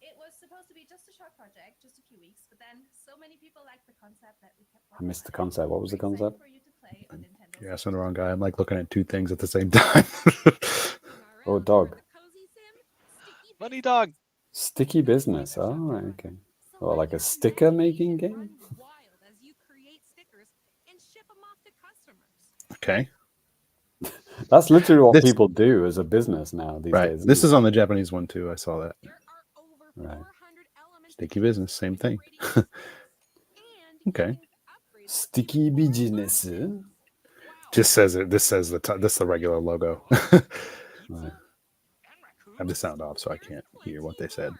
It was supposed to be just a short project, just a few weeks, but then so many people liked the concept that we kept. I missed the concept. What was the concept? For you to play on Nintendo You're asking the wrong guy. I'm like looking at two things at the same time. Oh, dog. Money dog. Sticky business. Oh, right, okay. Oh, like a sticker making game? Wild as you create stickers and ship them off to customers. Okay. That's literally what This- people do as a business now these Right. days. This is on the Japanese one too. I saw that. There are over Right. 400 elements. Sticky business, same thing. Okay. Sticky business. Just says it. This says this is the regular logo. Right. I have the sound off, so I can't hear what they said.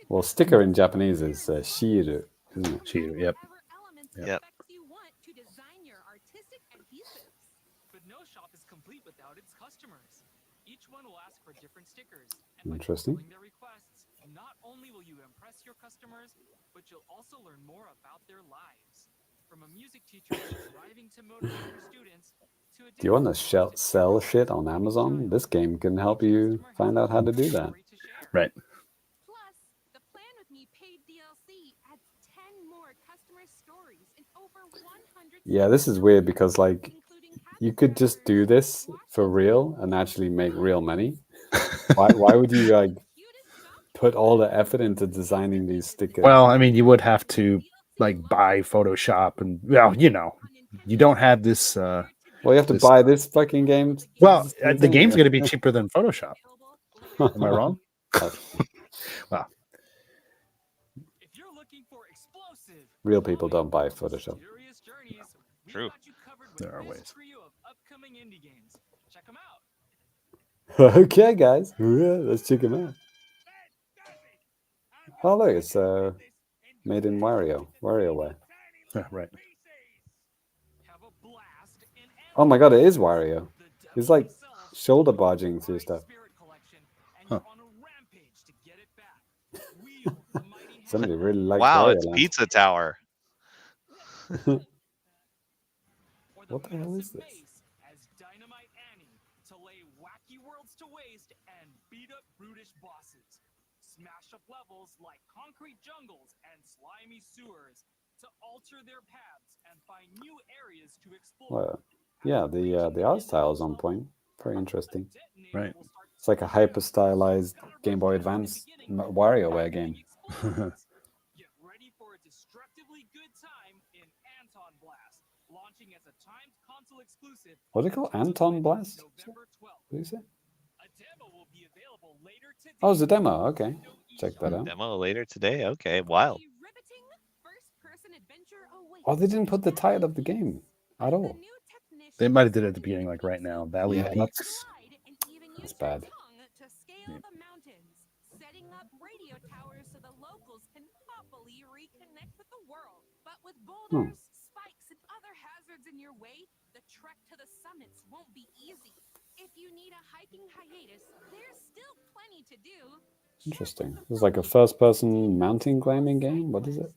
Well, sticker in Japanese is shiru, isn't it? Shiru, yep. Yep. But no shop is complete without its customers. Each one will ask for different stickers. And by Interesting. fulfilling their requests, not only will you impress your customers, but you'll also learn more about their lives. From a music teacher striving to motivate her students to a Do you want to sell shit on Amazon? This game can help you find out how to do that. Right. Plus, the Plan With Me paid DLC adds 10 more customer stories and over 100 Yeah, this is weird because like including you could just do this for real and actually make real money. Why would you like put all the effort into designing these stickers? Well, I mean, you would have to like buy Photoshop, and well, you don't have this. Well, you have to this- buy this fucking game. Well, the game's going to be cheaper than Photoshop. Am I wrong? Wow. If you're looking for explosive, Real people don't buy Photoshop. mysterious journeys, we've True. got you covered with There are this ways. trio of upcoming indie games. Check them out. Okay, guys, let's check them out. Oh, look, it's made in WarioWare. Right. Have a blast in Oh my god, it is Wario. the devil He's like himself, shoulder barging through stuff. Spirit Collection, and Huh. you're on a rampage to get it back. Wield the mighty hand. Somebody really likes Wow, Wario it's Land. Pizza Tower. Or What the hell is massive this? bass as fast and beat up brutish bosses. Smash up levels like concrete jungles and slimy sewers to alter their paths and find new areas to explore. Well, yeah, the art style is on point. Very interesting. Right. It's like a hyper stylized Game Boy Advance WarioWare game. Get ready for a destructively good time in Anton Blast, launching as a timed console exclusive. What's it called? Anton Blast? November 12th. What do you say? A demo will be available later today. Oh, it's a demo. Okay, check that out. Demo later today. Okay, wild. Riveting first-person adventure awaits. Oh, they didn't put the title of the game at all. They might have did it at the beginning, like right now. Valley Yeah, Peaks. That's bad. To scale the mountains, setting up radio towers so the locals can happily reconnect with the world. But with boulders, spikes, and other hazards in your way, the trek to the summits won't be easy. If you need a hiking hiatus, there's still plenty to do. Interesting. It's like a first-person mountain climbing game. What is it?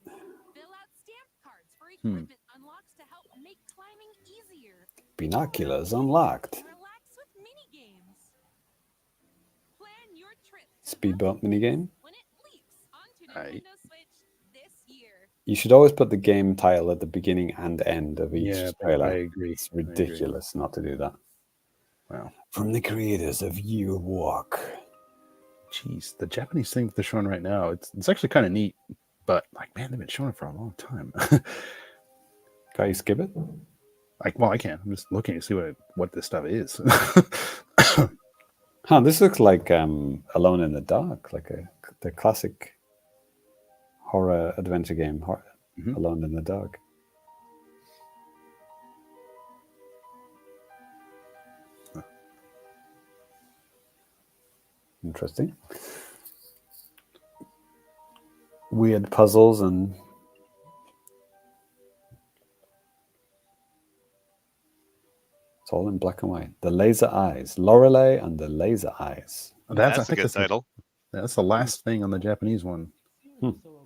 Fill out stamp cards for equipment unlocks to help make climbing easier. Binoculars unlocked. Relax with mini games. Plan your trip to Speed bump minigame. when it leaps onto Right. Nintendo Switch this year. You should always put the game title at the beginning and end of each Yeah, trailer. I agree. It's ridiculous not to do that. Wow. From the creators of You Walk. Jeez, the Japanese thing that they're showing right now, it's actually kind of neat, but like, man, they've been showing it for a long time. Can you skip it? I can. I'm just looking to see what this stuff is. Huh, this looks like Alone in the Dark, like the classic horror adventure game, Alone in the Dark. Interesting. Weird puzzles and it's all in black and white. The Laser Eyes, Lorelei and the Laser Eyes. That's I a think good title. That's the last thing on the Japanese one.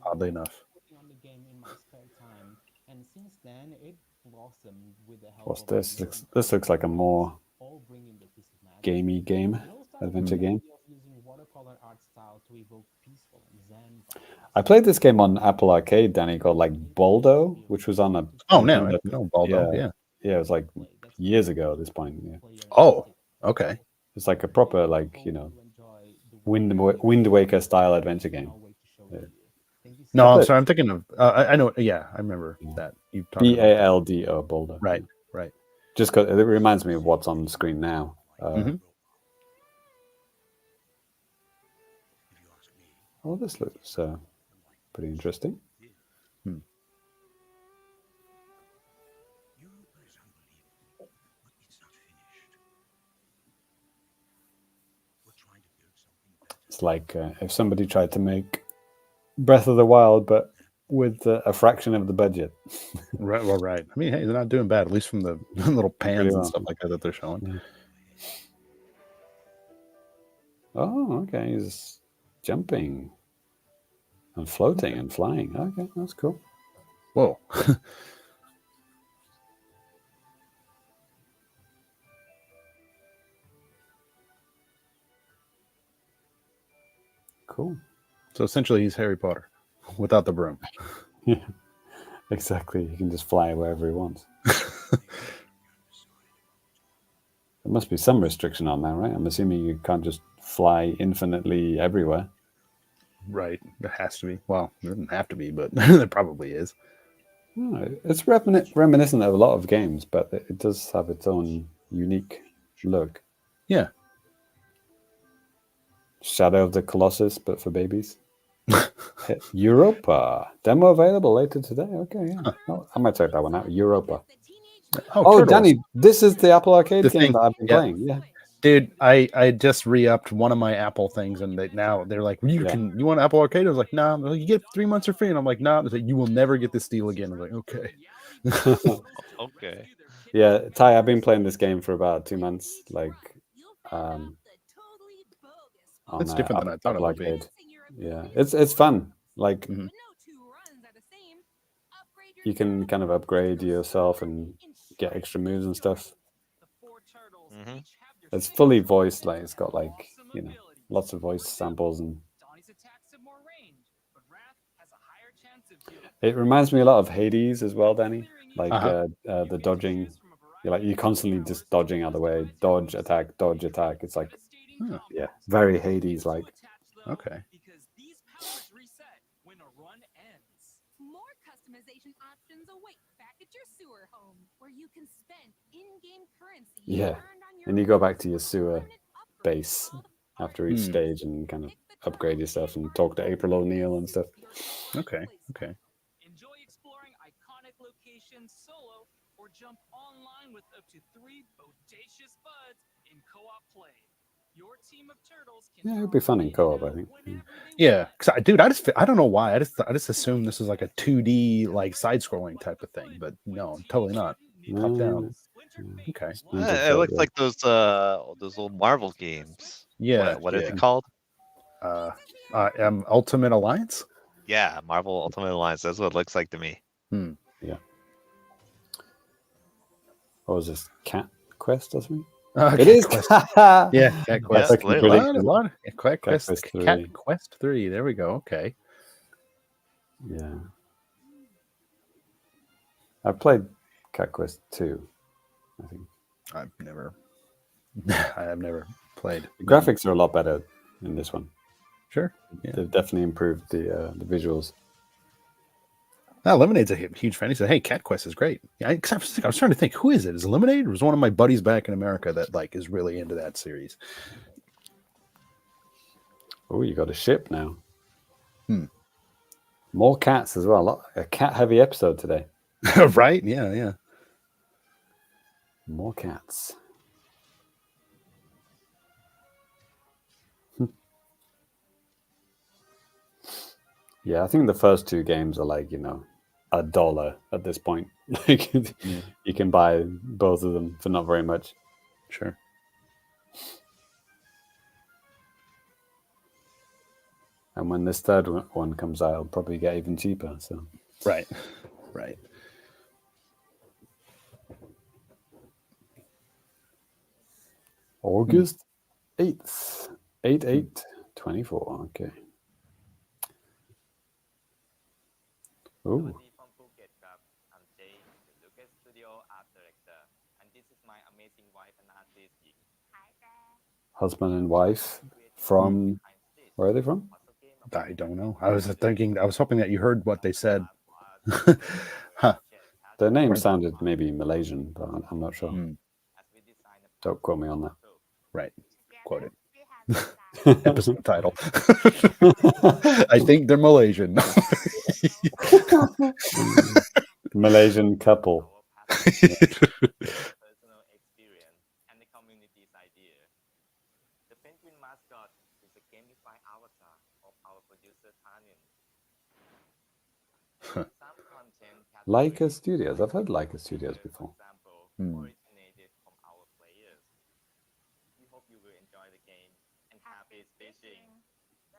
Oddly enough. On the game in my spare time, and since then it blossomed with the help What's of this? others, This looks like a more all bringing the piece of magic. gamey game, And all started adventure with the game. idea of using watercolor art style to evoke peaceful and zen vibes. I played this game on Apple Arcade, Danny, called like Boldo, which was on a Oh, no, Baldo, yeah. Yeah, it was like years ago at this point. Yeah. Oh, okay. It's like a proper, like, you know, Wind Waker style adventure game. Yeah. No, I'm sorry. I'm thinking of. I know. Yeah, I remember that. You talked about Baldo, Boldo. Right. Just because it reminds me of what's on the screen now. Oh, this looks pretty interesting. It's like if somebody tried to make Breath of the Wild, but with a fraction of the budget. Right. Well, right. I mean, hey, they're not doing bad, at least from the little pans Pretty and well. stuff like that they're showing. Oh, okay. He's jumping and floating and flying. Okay, that's cool. Whoa. Cool. So essentially, he's Harry Potter without the broom. Yeah, exactly. He can just fly wherever he wants. There must be some restriction on that, right? I'm assuming you can't just fly infinitely everywhere. Right. There has to be. Well, it doesn't have to be, but there probably is. It's reminiscent of a lot of games, but it does have its own unique look. Yeah. Shadow of the Colossus, but for babies. Europa. Demo available later today. Okay, yeah. Oh, I might check that one out. Europa. Oh, Turtles. Danny, this is the Apple Arcade The game thing, that I've been yeah. playing. Yeah. Dude, I just re-upped one of my Apple things, and they're like, you want Apple Arcade? I was like, nah. They're like, you get 3 months for free, and I'm like, nah. They're like, you will never get this deal again. I was like, okay. Okay. Yeah, Ty, I've been playing this game for about 2 months. Like, It's different than I thought it would be. Yeah, it's fun. Like, you can kind of upgrade yourself and get extra moves and stuff. It's fully voiced. Like, it's got like you know, lots of voice samples, and Donnie's attacks have more range, but Wrath has a higher chance of healing. it reminds me a lot of Hades as well, Danny. Like Uh-huh. the dodging, you're constantly just dodging out of the way, dodge, attack, dodge, attack. It's like, yeah, very Hades like. Okay. Because these powers reset when a run ends. More customization options await back at your sewer home, where you can spend in-game currency Yeah, earned on your and you go back to your rewards sewer for permanent upgrades base called after each Hmm. stage and kind of upgrade yourself and talk to April O'Neil and stuff. Okay. Okay. Enjoy exploring iconic locations solo or jump online with up to 3 bodacious buds in co-op play. Your team of turtles can Yeah, it'd be fun in co-op, I think. Yeah, dude, I don't know why. I just assumed this was like a 2D like side-scrolling type of thing, but no, totally not. Top down. Okay. It looks like those old Marvel games. Yeah. What are they called? Ultimate Alliance. Yeah, Marvel Ultimate Alliance. That's what it looks like to me. Yeah. What was this? Cat Quest or something? Cat is. Quest. Yeah, Cat Quest. That's literally. A lot. Cat Quest. Quest 3. Cat Quest 3. There we go. Okay. Yeah. I played Cat Quest 2, I think. I have never played. The graphics are a lot better in this one. Sure. Yeah. They've definitely improved the visuals. Lemonade's a huge fan. He said, "Hey, Cat Quest is great." Yeah, I was trying to think, who is it? Is it Lemonade? It was one of my buddies back in America that like is really into that series. Oh, you got a ship now. More cats as well. A cat-heavy episode today. Right? Yeah. More cats. Yeah, I think the first 2 games are like, $1 at this point. Like, you can buy both of them for not very much. Sure. And when this third one comes out, it'll probably get even cheaper. So Right. August 8th, 8/8/24. Okay. Ooh. Husband and wife from, where are they from? I don't know. I was hoping that you heard what they said. Their name sounded maybe Malaysian, but I'm not sure. Don't quote me on that. Right. Quote it. Episode title. I think they're Malaysian. Malaysian couple. Leica Studios. I've heard Leica Studios before.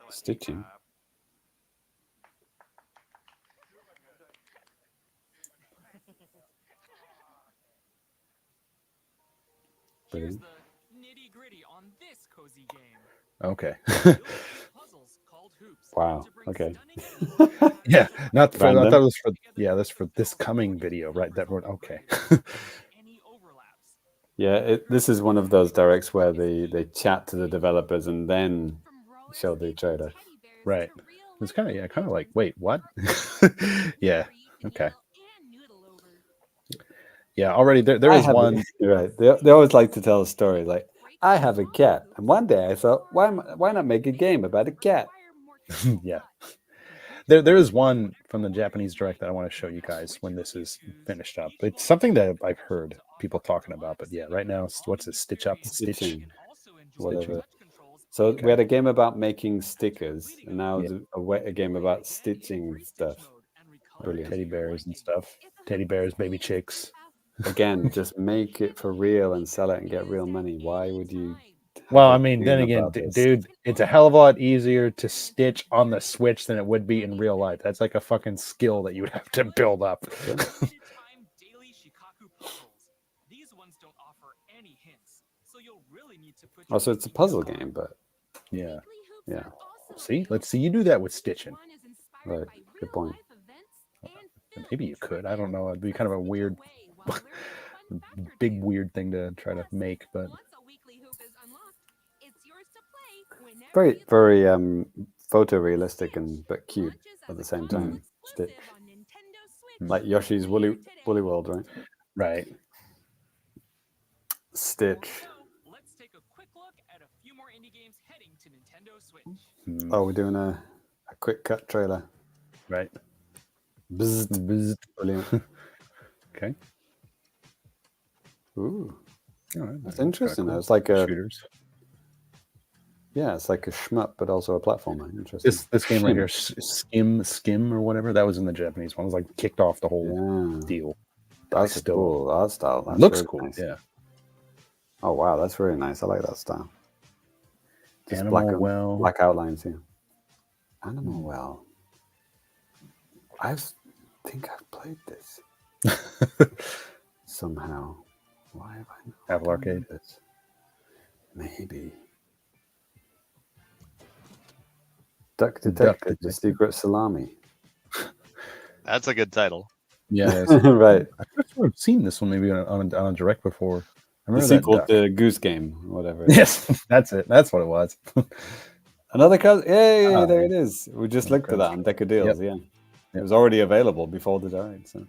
Stitching. Here's the nitty-gritty on this cozy game. Okay. Puzzles called hoops. Wow. Okay. Yeah. Not for. I Random. thought it was for. Yeah, that's for this coming video, right? That one. Okay. Any overlaps. Yeah, this is one of those directs where they chat to the developers and then show the trailer. Right. It's kind of like, wait, what? Yeah. Okay. Yeah. Already there is one. You're right. They always like to tell a story like, I have a cat, and one day I thought, why not make a game about a cat? Yeah. There is one from the Japanese direct that I want to show you guys when this is finished up. It's something that I've heard people talking about, but yeah, right now, what's it? Stitch up, Stitching, whatever. Stitching. So Okay. we had a game about making stickers, and now a game about stitching stuff. Brilliant. Teddy bears and stuff. Teddy bears, baby chicks. Again, just make it for real and sell it and get real money. Why would you? Well, I mean, then again, about this? dude, it's a hell of a lot easier to stitch on the Switch than it would be in real life. That's like a fucking skill that you would have to build up. Also, it's a puzzle game, but Yeah. Yeah. See, let's see you do that with stitching. Right. Good point. Maybe you could. I don't know. It'd be kind of a weird, big weird thing to try to make, but Very, very photorealistic and but cute at the same time. Stitch. Like Yoshi's Woolly World, right? Right. Stitch. Let's take a quick look at a few more indie games heading to Nintendo Switch. Oh, we're doing a quick cut trailer. Right. Bzzzt. Bzzzt. Brilliant. Okay. Ooh, All right. that's interesting. Cool. It's like a shooters. Yeah, it's like a shmup, but also a platformer. Interesting. This game right here, Skim or whatever, that was in the Japanese one. It was like kicked off the whole deal. That's still cool art style. That looks really cool. nice. Yeah. Oh wow, that's really nice. I like that style. Just Animal Well. black outlines here. Animal Well. I think I've played this somehow. Why have I not Apple Arcade. this? Maybe. Duck Detective, the Secret Salami. That's a good title. Yeah. Right. I've seen this one maybe on a direct before. I The remember sequel that. to Goose Game, whatever. Yes, that's it. That's what it was. Another card. Yay, there it is. We just looked at that on Deca Deals. Yep. Yeah. It was already available before the direct. So.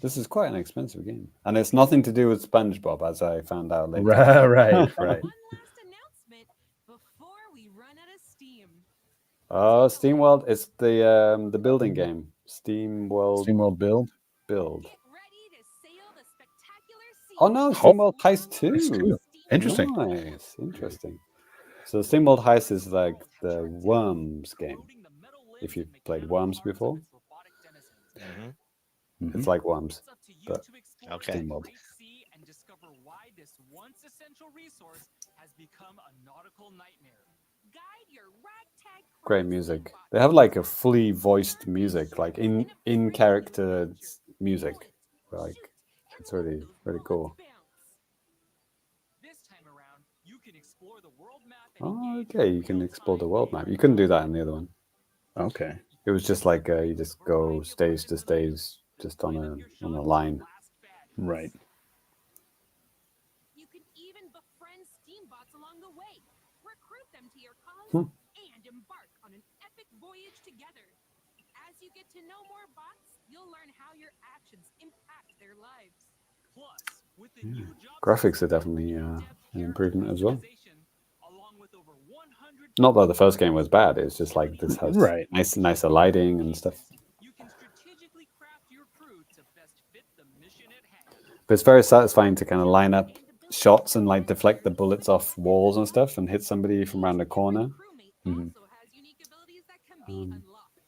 This is quite an expensive game. And it's nothing to do with SpongeBob, as I found out later. Right. One last announcement before we run out of steam. Oh, Steam World. It's the building game. Steam World Build. Build. Get ready to sail the spectacular sea. Oh no, Steam World Heist 2. Heist 2. Interesting. Nice. Interesting. So Steam World Heist is like the Worms game. If you've played Worms before. It's like Worms, but Okay. Steam World. And discover why this once essential resource has become a nautical nightmare. Guide your ragtag Great music. They have like a fully voiced music, like in character music. Like it's really cool. This time around, you can explore the world map and Oh, engage okay. You can explore the world map. You couldn't do that in the other one. Okay. It was just like you just go stage to stage, just on a line. Right. You can even befriend Steam bots along the way, recruit them to your cause, and embark on an epic voyage together. As you get to know more bots, you'll learn how your actions impact their lives. Plus, with the new job Graphics are definitely an improvement as well. along with over 100 Not that the first game was bad. It's just like this has Right. nicer lighting and stuff. you can strategically craft your crew to best fit the mission at hand. But it's very satisfying to kind of line up shots and like deflect the bullets off walls and stuff and hit somebody from around the corner. Crewmate also has unique abilities that can be unlocked.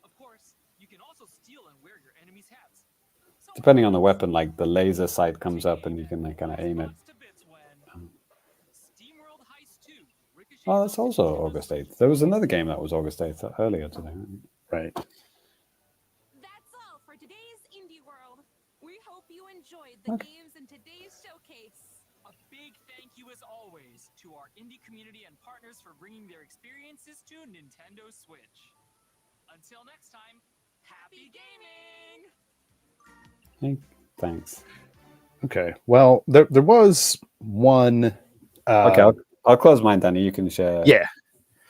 Of course, you can also steal and wear your enemy's hats. So Depending on the weapon, like the laser sight comes up and you can like kind of aim it. to bits when SteamWorld Heist 2, Ricochet Oh, that's also August 8th. There was another game that was August 8th earlier today. Right. That's all for today's Indie World. We hope you enjoyed the games in today's showcase. A big thank you as always to our indie community and partners for bringing their experiences to Nintendo Switch. Until next time, happy gaming! Hey, thanks. Okay. Well, there was one. Okay, I'll close mine, Danny. You can share. Yeah.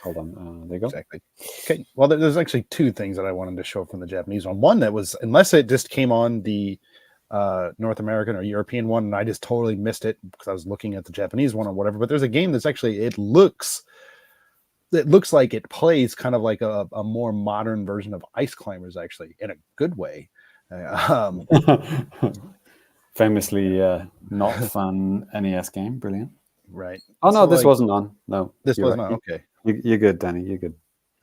Hold on. There you go. Exactly. Okay. Well, there's actually two things that I wanted to show from the Japanese one. One that was, unless it just came on the North American or European one, and I just totally missed it because I was looking at the Japanese one or whatever. But there's a game that's actually it looks like it plays kind of like a more modern version of Ice Climbers, actually, in a good way. Famously not fun NES game. Brilliant. Right. Oh no, So, this like, wasn't on. No, This you're was right. not okay. You're good, Danny. You're good.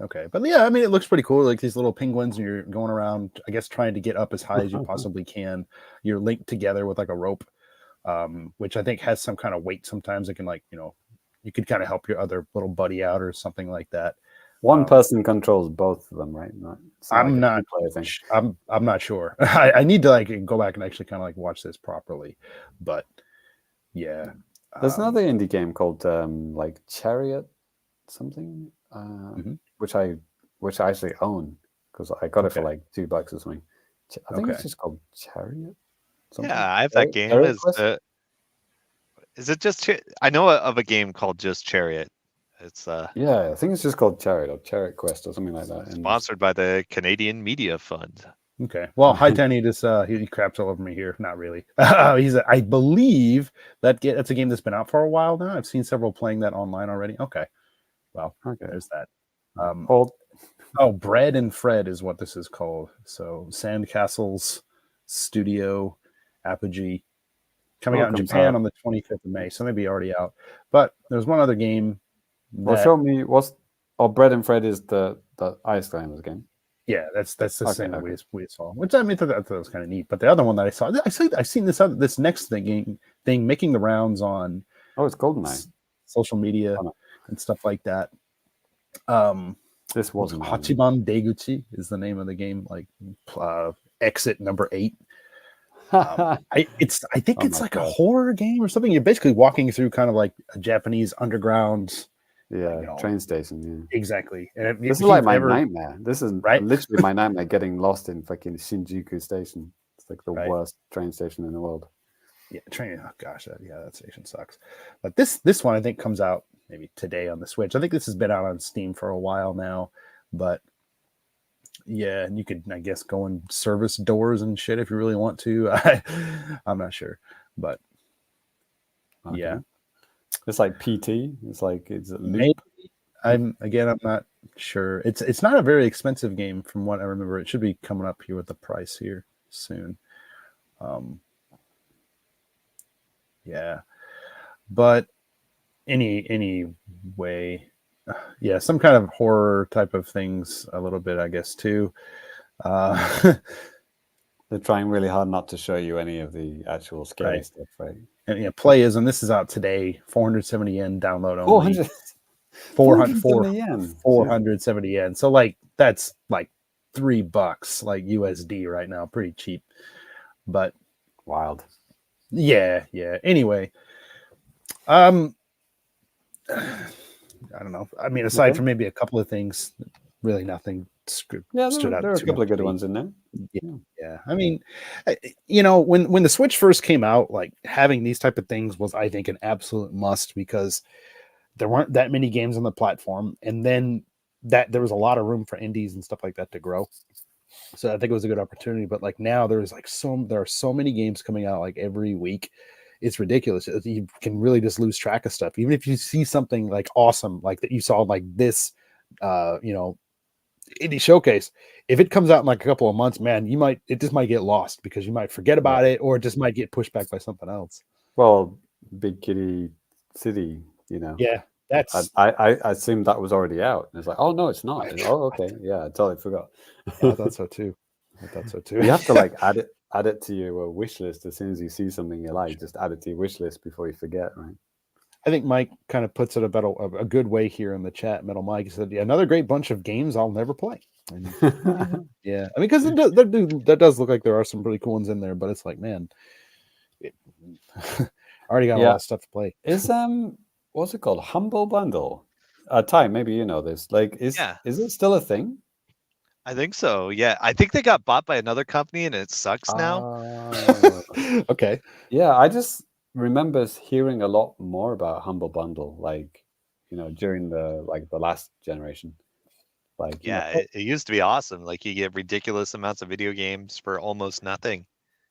Okay, but yeah, I mean, it looks pretty cool. Like these little penguins, and you're going around, I guess, trying to get up as high as you possibly can. You're linked together with like a rope, which I think has some kind of weight. Sometimes it can, like, you could kind of help your other little buddy out or something like that. One person controls both of them, right? I'm not. I'm not sure. I need to like go back and actually kind of like watch this properly. But yeah, There's another indie game called like Chariot something, which I actually own because I got it for like $2 or something. I think it's just called Chariot. Something. Yeah, I have that game. Chariot Is it just? I know of a game called just Chariot. It's yeah, I think it's just called Chariot or Chariot Quest or something like that. sponsored by the Canadian Media Fund. Okay. Well, High Tiny just he craps all over me here. Not really. I believe that's a game that's been out for a while now. I've seen several playing that online already. Okay. Well, there's that. Bread and Fred is what this is called. So Sandcastles Studio Apogee coming out in Japan on the 25th of May. So maybe already out. But there's one other game. Show me Bread and Fred is the Ice Climbers game. Yeah, that's the thing that we saw. Which I thought was kind of neat. But the other one that I saw, I've seen this next thing making the rounds on. Oh, it's GoldenEye. Social media and stuff like that. This wasn't Hachiban Deguchi is the name of the game. Like exit number 8. I think it's like a horror game or something. You're basically walking through kind of like a Japanese underground. Yeah, train station. Yeah, exactly. And this is like my nightmare. This is literally my nightmare. Getting lost in fucking Shinjuku Station. It's like the worst train station in the world. Yeah, train. Oh gosh, that station sucks. But this one I think comes out maybe today on the Switch. I think this has been out on Steam for a while now. But yeah, and you could, I guess, go and service doors and shit if you really want to. I'm not sure, but yeah. It's like PT. It's like it's a loop. Maybe. I'm not sure. It's not a very expensive game from what I remember. It should be coming up here with the price here soon. Yeah, but anyway, yeah, some kind of horror type of things a little bit, I guess, too. They're trying really hard not to show you any of the actual scary stuff, right? And Playism, this is out today. 470 yen download only. 470 yen. So like that's like $3 like USD right now, pretty cheap. But wild. Yeah. Anyway, I don't know. I mean, aside from maybe a couple of things, really nothing stood out. There are a couple of good ones in there. Yeah. I mean, when the Switch first came out, like having these type of things was, I think, an absolute must because there weren't that many games on the platform, and then that there was a lot of room for indies and stuff like that to grow. So I think it was a good opportunity. But like now, there are so many games coming out like every week. It's ridiculous. You can really just lose track of stuff. Even if you see something like awesome, like that you saw like this, indie showcase, if it comes out in like a couple of months, man, it just might get lost because you might forget about it, or it just might get pushed back by something else. Well, Big Kitty City, Yeah, that's. I assumed that was already out. And it's like, oh no, it's not. Oh, okay, yeah, I totally forgot. I thought so too. You have to like add it to your wish list as soon as you see something you like. Just add it to your wish list before you forget, right? I think Mike kind of puts it about a good way here in the chat. Metal Mike said, "Yeah, another great bunch of games I'll never play." And, yeah, I mean, because that does look like there are some pretty cool ones in there, but it's like, man, I already got a lot of stuff to play. Is what's it called? Humble Bundle. Ty, maybe you know this. Like, is it still a thing? I think so. Yeah, I think they got bought by another company, and it sucks now. Okay. Yeah, I just remember hearing a lot more about Humble Bundle, like during the last generation. Like, it used to be awesome. Like you get ridiculous amounts of video games for almost nothing.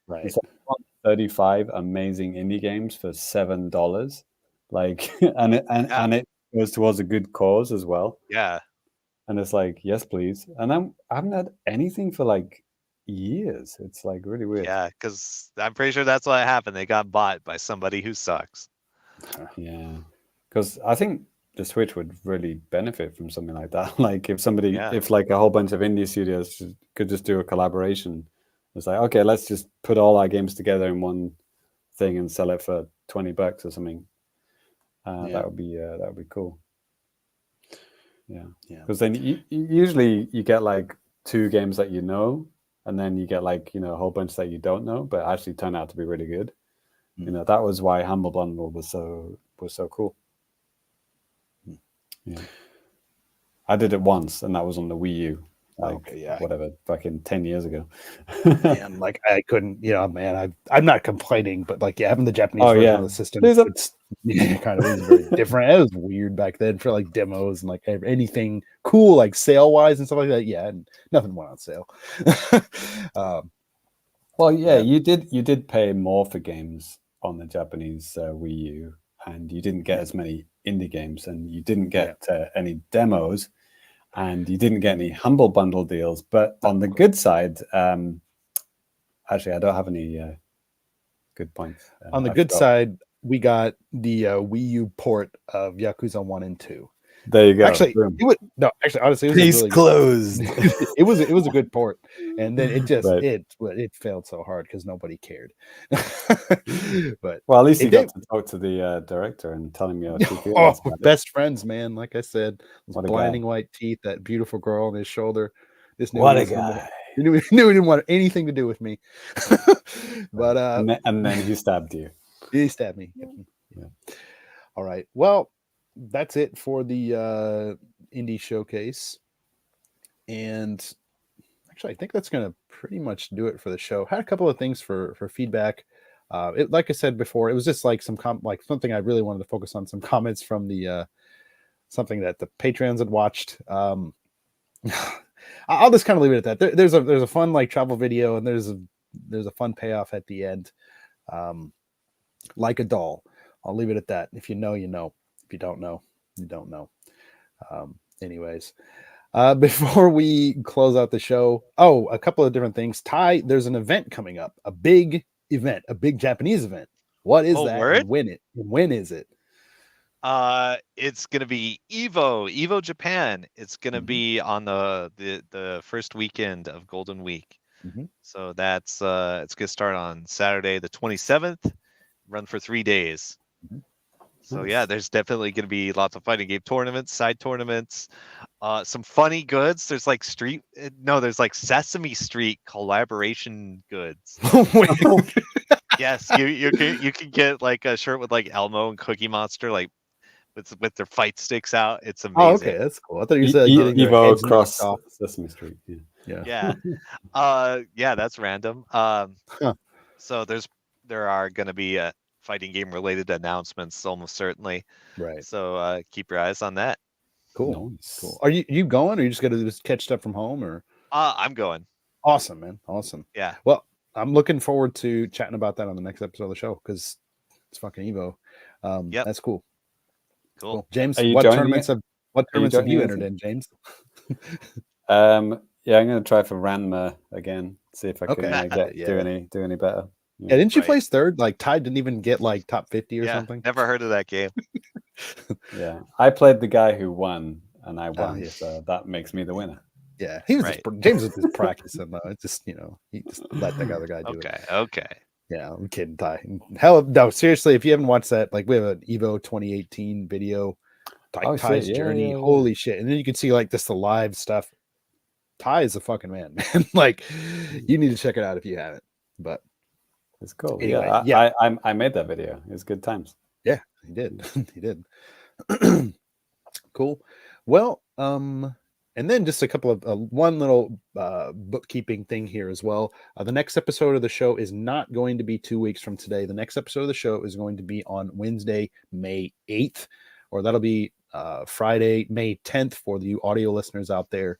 Right. It's like 35 amazing indie games for $7. Like, and it goes towards a good cause as well. Yeah. And it's like, yes, please. And I haven't had anything for like years. It's like really weird. Yeah, because I'm pretty sure that's what happened. They got bought by somebody who sucks. Yeah, because I think the Switch would really benefit from something like that. Like if like a whole bunch of indie studios could just do a collaboration. It's like, okay, let's just put all our games together in one thing and sell it for $20 or something. That would be cool. Yeah. Because then usually you get like 2 games that and then you get like a whole bunch that you don't know, but actually turn out to be really good. You know, that was why Humble Bundle was so cool. Yeah. I did it once, and that was on the Wii U. Like, whatever, fucking 10 years ago. Man, like I couldn't, man, I'm not complaining, but like having the Japanese version of the system, it's kind of was very different. It was weird back then for like demos and like anything cool, like sale wise and stuff like that. Yeah, and nothing went on sale. Well, yeah, you did pay more for games on the Japanese Wii U, and you didn't get as many indie games, and you didn't get any demos. And you didn't get any Humble Bundle deals. But on the good side, actually, I don't have any good points. On the good side, we got the Wii U port of Yakuza 1 and 2. There you go. Honestly, honestly, it was Case a really closed. it was a good port, and then it just it failed so hard because nobody cared. But well, at least you got to talk to the director and tell him your feelings. Best friends, man. Like I said, those blinding white teeth, that beautiful girl on his shoulder. What a guy! He knew he didn't want anything to do with me. But and then he stabbed you. He stabbed me. Yeah. All right. Well, that's it for the indie showcase. And actually, I think that's going to pretty much do it for the show. Had a couple of things for feedback. Like I said before, it was just like something I really wanted to focus on. Some comments from the something that the Patreons had watched. I'll just kind of leave it at that. There's a fun like travel video, and there's a fun payoff at the end. Like a doll. I'll leave it at that. If you know, you know. If you don't know, you don't know. Anyways, before we close out the show, a couple of different things. Ty, there's an event coming up, a big event, a big Japanese event. What is that? Word? And when is it? It's gonna be Evo Japan. It's gonna be on the first weekend of Golden Week. So that's it's gonna start on Saturday the 27th, run for 3 days. So yeah, there's definitely going to be lots of fighting game tournaments, side tournaments, some funny goods. There's like there's like Sesame Street collaboration goods. Yes, you can get like a shirt with like Elmo and Cookie Monster, like with their fight sticks out. It's amazing. Oh, okay, that's cool. I thought you said getting Evo across Sesame Street. Yeah. Yeah, that's random. So there are going to be fighting game related announcements almost certainly, right? So keep your eyes on that. Cool. Cool. Are you going, or you just gonna catch stuff from home, or I'm going. Awesome, man. Awesome. Yeah, well, I'm looking forward to chatting about that on the next episode of the show, because it's fucking Evo. That's cool. James, what tournaments have you entered in, James? Yeah, I'm gonna try for Ranma again, see if I can do any better. Yeah, didn't you place third? Like Ty didn't even get like top 50 or something. Never heard of that game. Yeah, I played the guy who won, and I won, so that makes me the winner. Yeah, he was James was just practicing though. It's just he just let the other guy do it. Okay. Yeah, I'm kidding, Ty. Hell, no, seriously, if you haven't watched that, like we have an Evo 2018 video, like Ty's journey. Holy shit! And then you can see like just the live stuff. Ty is a fucking man. Like you need to check it out if you haven't. But it's cool. Anyway, I made that video. It was good times. Yeah, he did. He did. Cool. Well, and then just a couple of one little bookkeeping thing here as well. The next episode of the show is not going to be 2 weeks from today. The next episode of the show is going to be on Wednesday, May 8th, or that'll be Friday, May 10th for the audio listeners out there.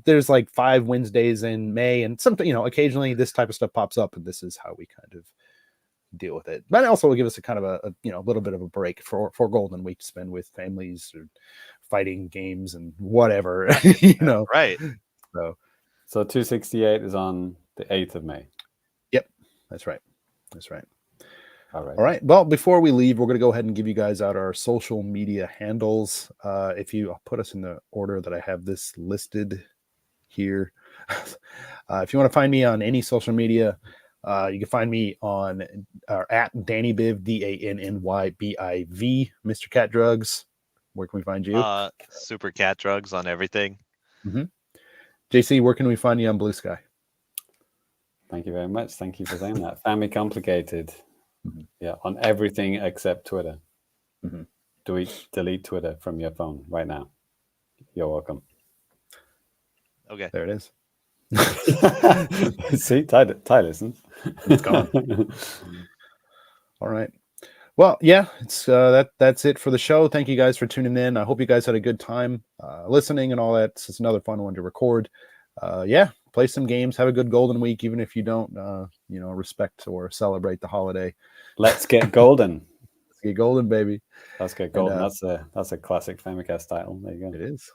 There's like 5 Wednesdays in May, and something, occasionally this type of stuff pops up, and this is how we kind of deal with it. But also will give us a kind of a little bit of a break for Golden Week to spend with families or fighting games and whatever, Right. So 268 is on the 8th of May. Yep, that's right. All right. Well, before we leave, we're going to go ahead and give you guys out our social media handles. If I'll put us in the order that I have this listed here. If you want to find me on any social media, you can find me on at DannyBiv, DANNYBIV, Mr. Cat Drugs. Where can we find you? Super Cat Drugs on everything. JC, where can we find you on Blue Sky? Thank you very much. Thank you for saying that. Family Complicated. Yeah, on everything except Twitter. Mhm. Delete Twitter from your phone right now. You're welcome. Okay. There it is. See, Ty listens. It's gone. All right. Well, yeah, it's that's it for the show. Thank you guys for tuning in. I hope you guys had a good time listening and all that. It's another fun one to record. Yeah, play some games. Have a good Golden Week, even if you don't, respect or celebrate the holiday. Let's get golden. Let's get golden, baby. Let's get golden. And, that's a classic Famicast title. There you go. It is.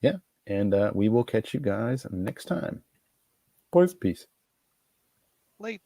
Yeah, and we will catch you guys next time. Boys, peace. Late.